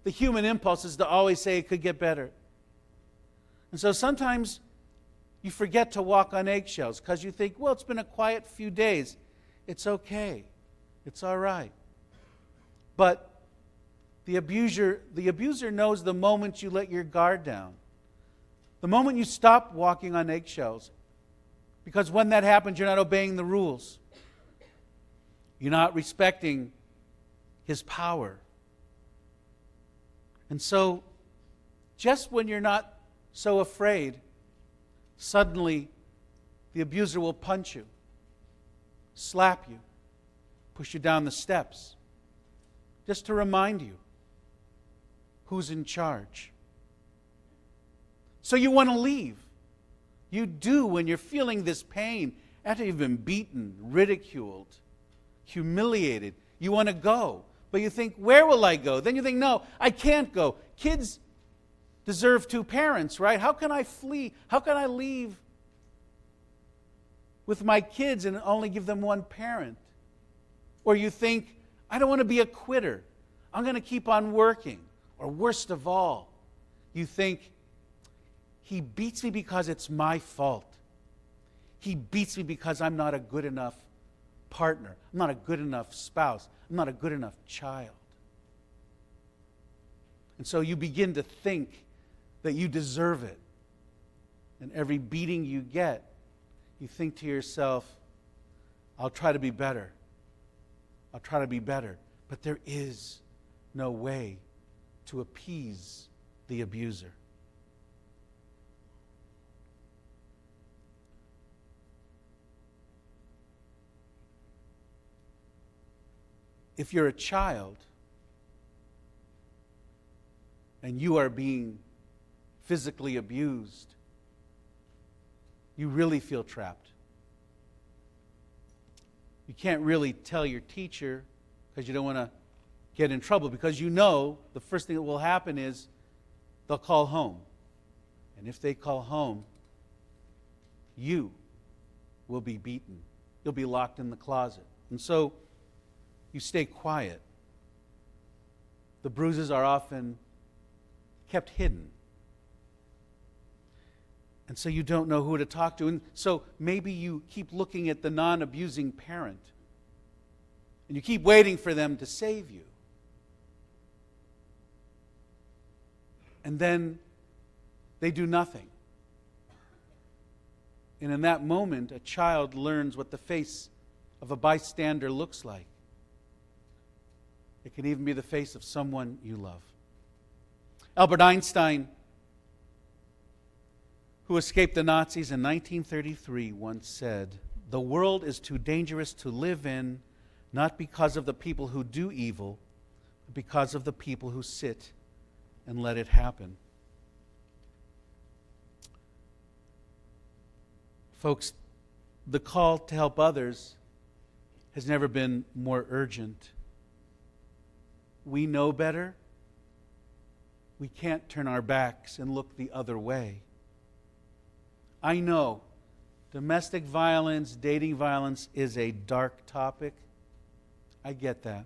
The human impulse is to always say it could get better. And so sometimes you forget to walk on eggshells because you think, well, it's been a quiet few days. It's okay. It's all right. But the abuser knows the moment you let your guard down, the moment you stop walking on eggshells, because when that happens, you're not obeying the rules. You're not respecting his power. And so, just when you're not so afraid, suddenly the abuser will punch you, slap you, push you down the steps, just to remind you who's in charge. So you want to leave. You do when you're feeling this pain, after you've been beaten, ridiculed, humiliated. You want to go, but you think, where will I go? Then you think, no, I can't go. Kids deserve two parents, right? How can I flee? How can I leave with my kids and only give them one parent? Or you think, I don't want to be a quitter. I'm going to keep on working. Or worst of all, you think, he beats me because it's my fault. He beats me because I'm not a good enough partner. I'm not a good enough spouse. I'm not a good enough child. And so you begin to think that you deserve it. And every beating you get, you think to yourself, I'll try to be better. I'll try to be better. But there is no way to appease the abuser. If you're a child and you are being physically abused, you really feel trapped. You can't really tell your teacher because you don't want to get in trouble, because you know the first thing that will happen is they'll call home. And if they call home, you will be beaten. You'll be locked in the closet. And so you stay quiet. The bruises are often kept hidden. And so you don't know who to talk to. And so maybe you keep looking at the non-abusing parent. And you keep waiting for them to save you. And then they do nothing. And in that moment, a child learns what the face of a bystander looks like. It can even be the face of someone you love. Albert Einstein, who escaped the Nazis in 1933, once said, "The world is too dangerous to live in, not because of the people who do evil, but because of the people who sit and let it happen." Folks, the call to help others has never been more urgent. We know better. We can't turn our backs and look the other way. I know domestic violence, dating violence is a dark topic. I get that.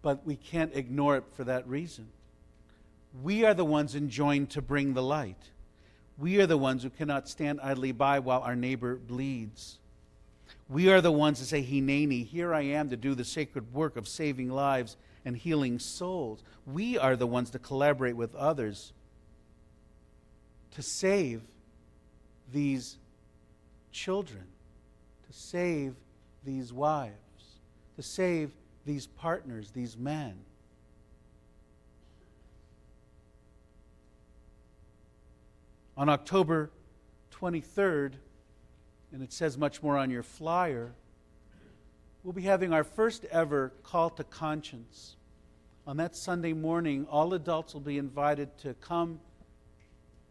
But we can't ignore it for that reason. We are the ones enjoined to bring the light. We are the ones who cannot stand idly by while our neighbor bleeds. We are the ones to say, Hineni, here I am to do the sacred work of saving lives and healing souls. We are the ones to collaborate with others to save these children, to save these wives, to save these partners, these men. On October 23rd, and it says much more on your flyer, we'll be having our first ever call to conscience. On that Sunday morning, all adults will be invited to come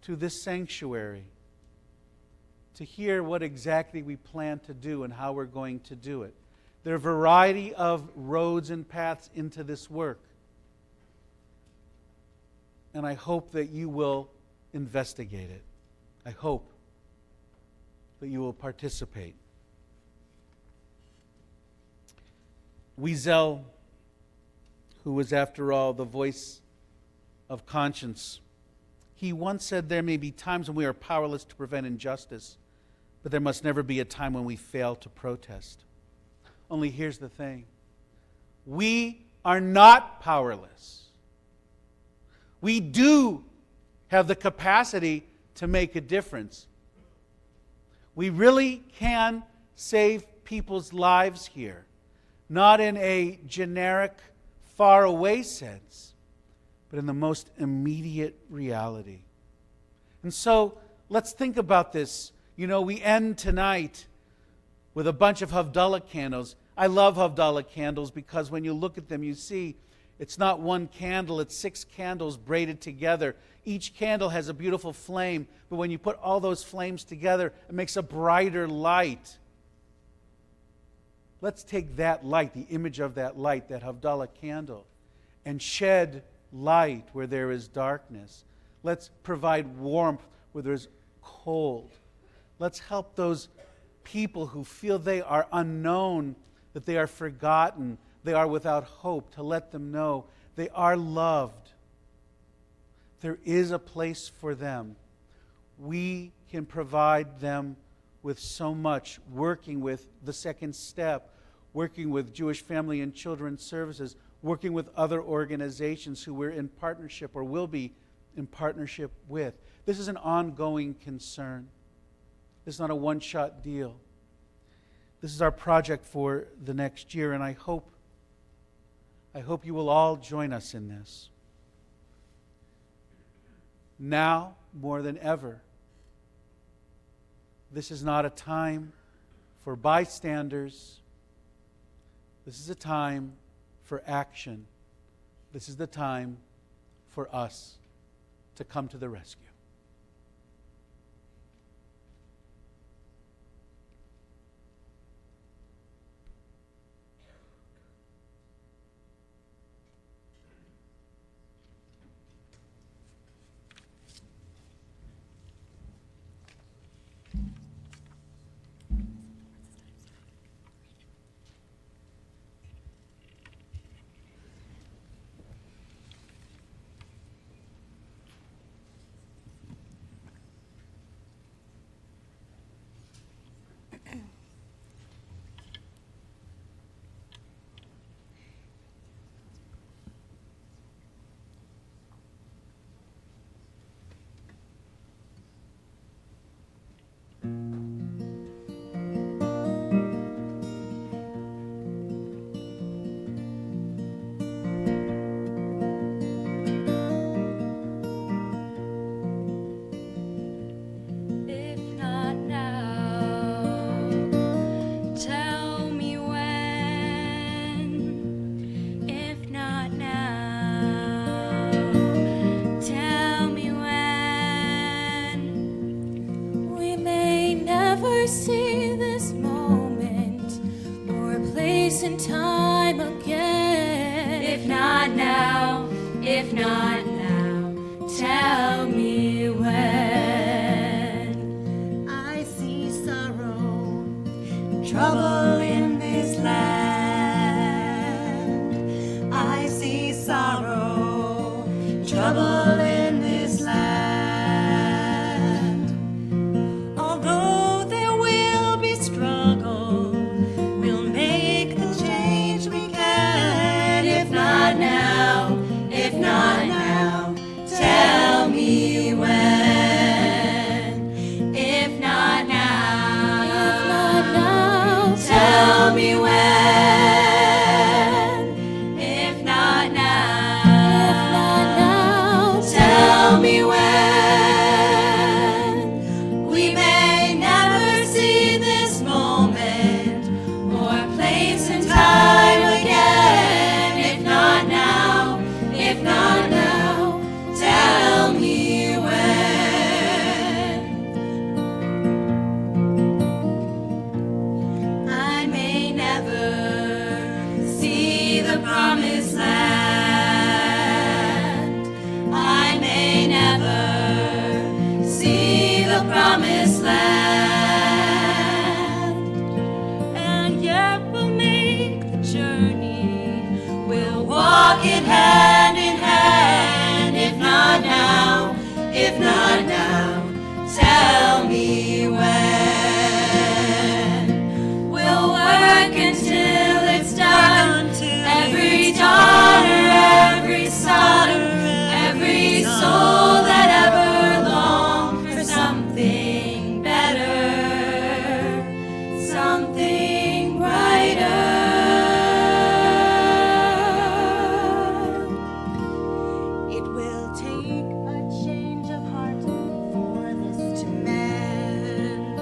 to this sanctuary to hear what exactly we plan to do and how we're going to do it. There are a variety of roads and paths into this work. And I hope that you will investigate it. I hope that you will participate. Wiesel, who was, after all, the voice of conscience, he once said, "There may be times when we are powerless to prevent injustice, but there must never be a time when we fail to protest." Only here's the thing. We are not powerless. We do have the capacity to make a difference. We really can save people's lives here, not in a generic, far-away sense, but in the most immediate reality. And so, let's think about this. You know, we end tonight with a bunch of Havdalah candles. I love Havdalah candles because when you look at them, you see it's not one candle, it's 6 candles braided together. Each candle has a beautiful flame, but when you put all those flames together, it makes a brighter light. Let's take that light, the image of that light, that Havdalah candle, and shed light where there is darkness. Let's provide warmth where there's cold. Let's help those people who feel they are unknown, that they are forgotten, they are without hope, to let them know they are loved. There is a place for them. We can provide them with so much, working with the Second Step, working with Jewish Family and Children's Services, working with other organizations who we're in partnership or will be in partnership with. This is an ongoing concern. This is not a one-shot deal. This is our project for the next year, and I hope you will all join us in this. Now, more than ever, this is not a time for bystanders. This is a time for action. This is the time for us to come to the rescue. never see this moment or place in time again. If not now, if not now, tell me when. I see sorrow, trouble in this land. I see sorrow, trouble in this land. Although there will be struggle, we'll make the change we can. If not now, if not now, tell me when. If not now, tell me when. If not now, tell me when. We may never see this moment or place in time again. If not now, if not now, tell me when. I may never see the promised land. I may never see the promised land. And yet we'll make the journey. We'll walk it hand in hand. If not now, if not now, tell me when. We'll work until it's done. Every daughter, every son, every soul that ever longed for something better, something brighter. It will take a change of heart for this to mend.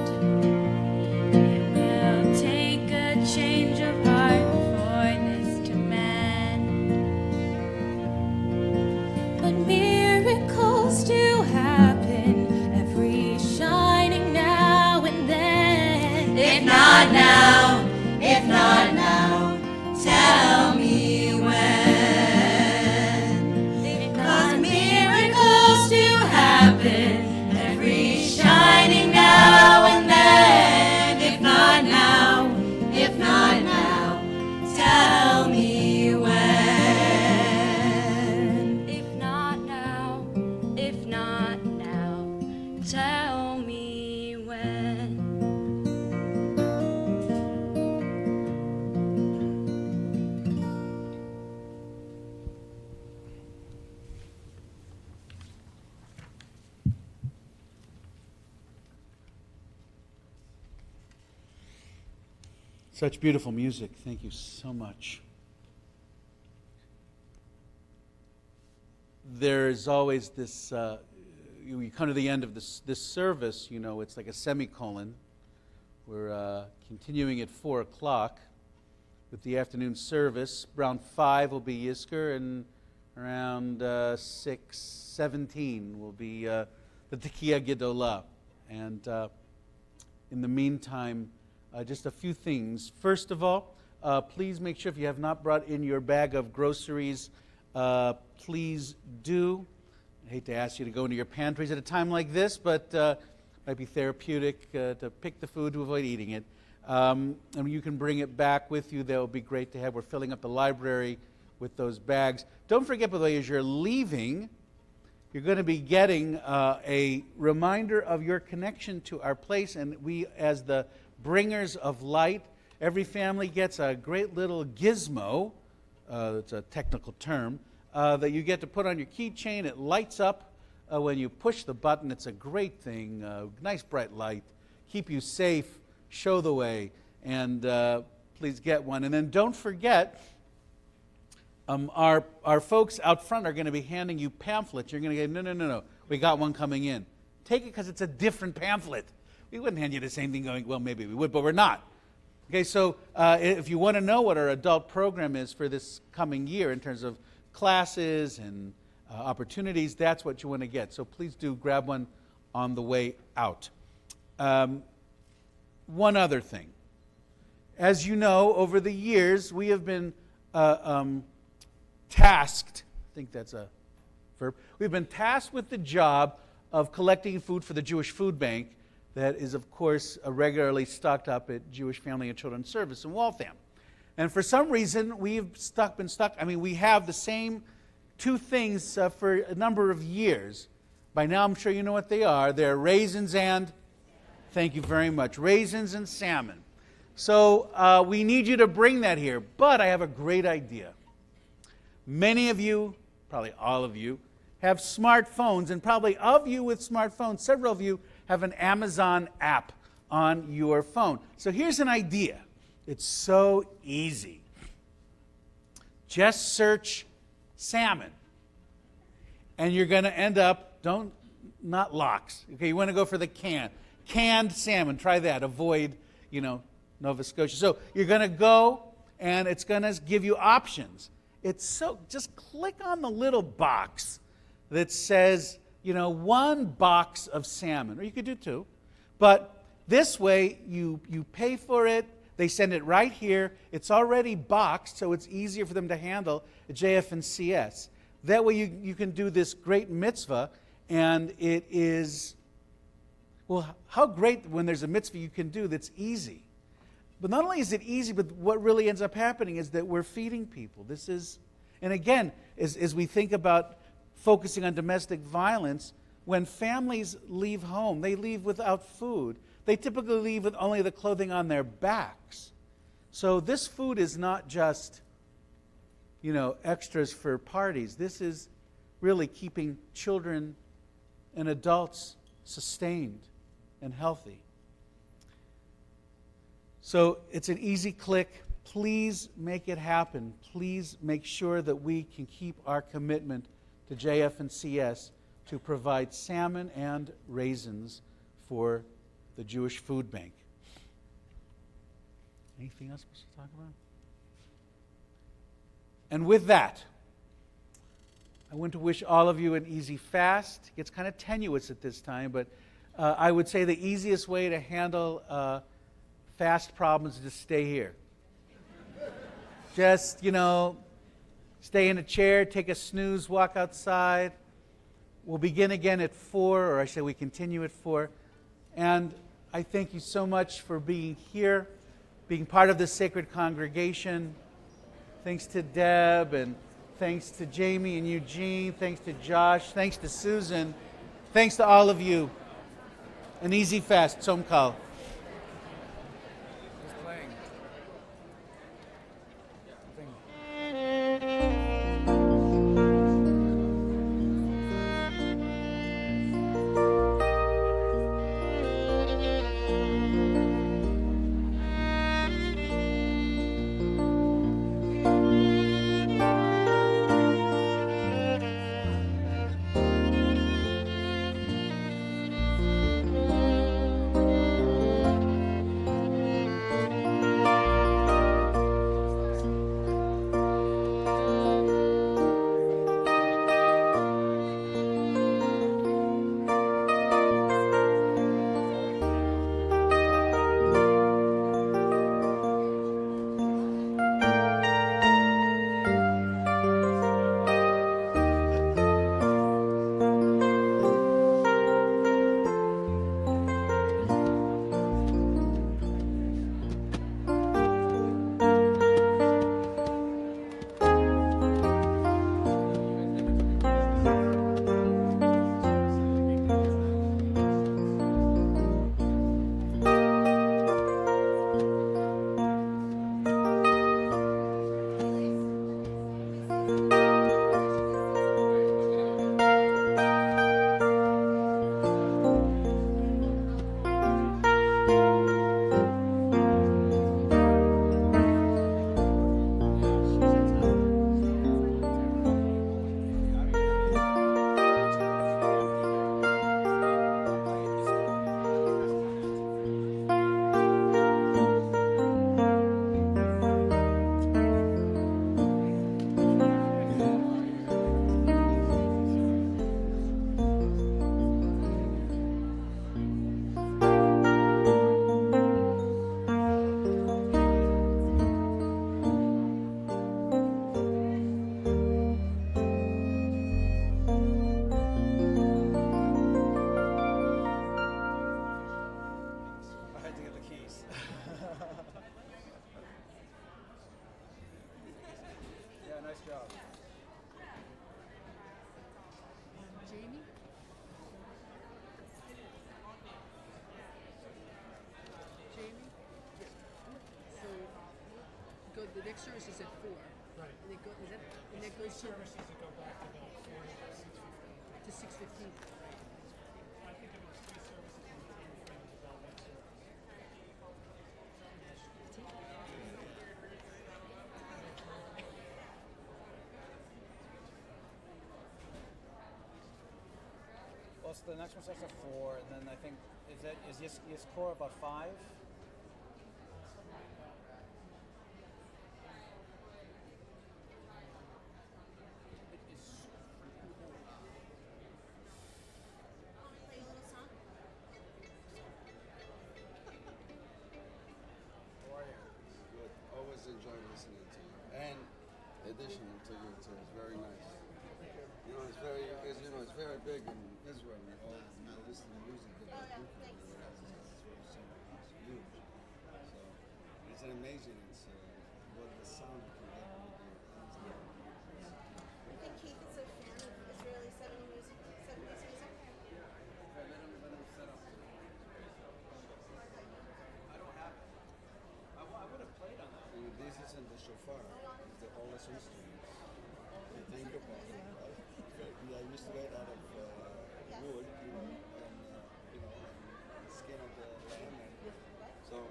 It will take a change of heart for this to mend. But miracles do happen every shining now and then. If not now, if not now, tell me when. 'Cause miracles do happen every shining now and then. If not now, if not now, tell me when. If not now, if not now, tell me when. Such beautiful music. Thank you so much. There's always this, you come to the end of this service, you know, it's like a semicolon. We're continuing at 4 o'clock with the afternoon service. Around 5 will be Yizkor, and around 6:17 will be the Tekiah Gedolah. And in the meantime, just a few things. First of all, please make sure if you have not brought in your bag of groceries, please do. I hate to ask you to go into your pantries at a time like this, but it might be therapeutic to pick the food to avoid eating it. And you can bring it back with you. That would be great to have. We're filling up the library with those bags. Don't forget, by the way, as you're leaving, you're going to be getting a reminder of your connection to our place. And we, as the bringers of light, every family gets a great little gizmo. It's a technical term, that you get to put on your keychain. It lights up when you push the button. It's a great thing, nice bright light, keep you safe, show the way, and please get one. And then don't forget, our folks out front are going to be handing you pamphlets. You're going to go, no, we got one coming in. Take it because it's a different pamphlet. We wouldn't hand you the same thing going, well, maybe we would, but we're not. Okay, so if you want to know what our adult program is for this coming year in terms of classes and opportunities, that's what you want to get. So please do grab one on the way out. one other thing. As you know, over the years, we have been tasked, I think that's a verb, we've been tasked with the job of collecting food for the Jewish Food Bank that is, of course, regularly stocked up at Jewish Family and Children's Service in Waltham. And for some reason, we have we have the same two things for a number of years. By now, I'm sure you know what they are. They're raisins and, thank you very much, raisins and salmon. So we need you to bring that here. But I have a great idea. Many of you, probably all of you, have smartphones, and probably of you with smartphones, several of you have an Amazon app on your phone. So here's an idea. It's so easy. Just search salmon, and you're going to end up, not lox. Okay, you want to go for the canned salmon. Try that. Avoid, Nova Scotia. So you're going to go, and it's going to give you options. Just click on the little box that says, 1 box of salmon, or you could do 2. But this way, you pay for it. They send it right here. It's already boxed, so it's easier for them to handle at JF&CS. That way you can do this great mitzvah, and it is, well, how great when there's a mitzvah you can do that's easy. But not only is it easy, but what really ends up happening is that we're feeding people. This is, and again, as we think about focusing on domestic violence, when families leave home, they leave without food. They typically leave with only the clothing on their backs. So this food is not just, extras for parties. This is really keeping children and adults sustained and healthy. So it's an easy click. Please make it happen. Please make sure that we can keep our commitment to JF&CS to provide salmon and raisins for the Jewish Food Bank. Anything else we should talk about? And with that, I want to wish all of you an easy fast. It gets kind of tenuous at this time, but I would say the easiest way to handle fast problems is to stay here. Just, stay in a chair, take a snooze, walk outside. We'll begin again at 4, or I say we continue at 4. And I thank you so much for being here, being part of this sacred congregation. Thanks to Deb, and thanks to Jamie and Eugene, thanks to Josh, thanks to Susan, thanks to all of you. An easy fast, Tzom Kal. job. Jamie? Jamie? So, the next service is at 4. Right. And it goes Services that go back to about 4 to 6:15. I think it was 3 services in between the development service. Well, so the next one starts at 4, and then I think is core about 5? How are you? Good. Always enjoy listening to you and additional to you too. It's very nice. You know, it's very big in Israel. All Middle Eastern music that they do. It's huge. So it's amazing. It's what the sound can get with the I think Keith is a fan of Israeli 70s music. Let him set up. I don't have it. I would have played on that. And this isn't the shofar. It's the oldest instrument. You think about it, right? I used to get out of wood, and the skin of the lamb. And so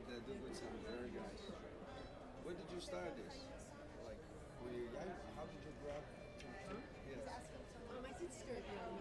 they do good sound, very nice. Where did you start this? Like when you were young? How did you grow up? Yeah. I did start young.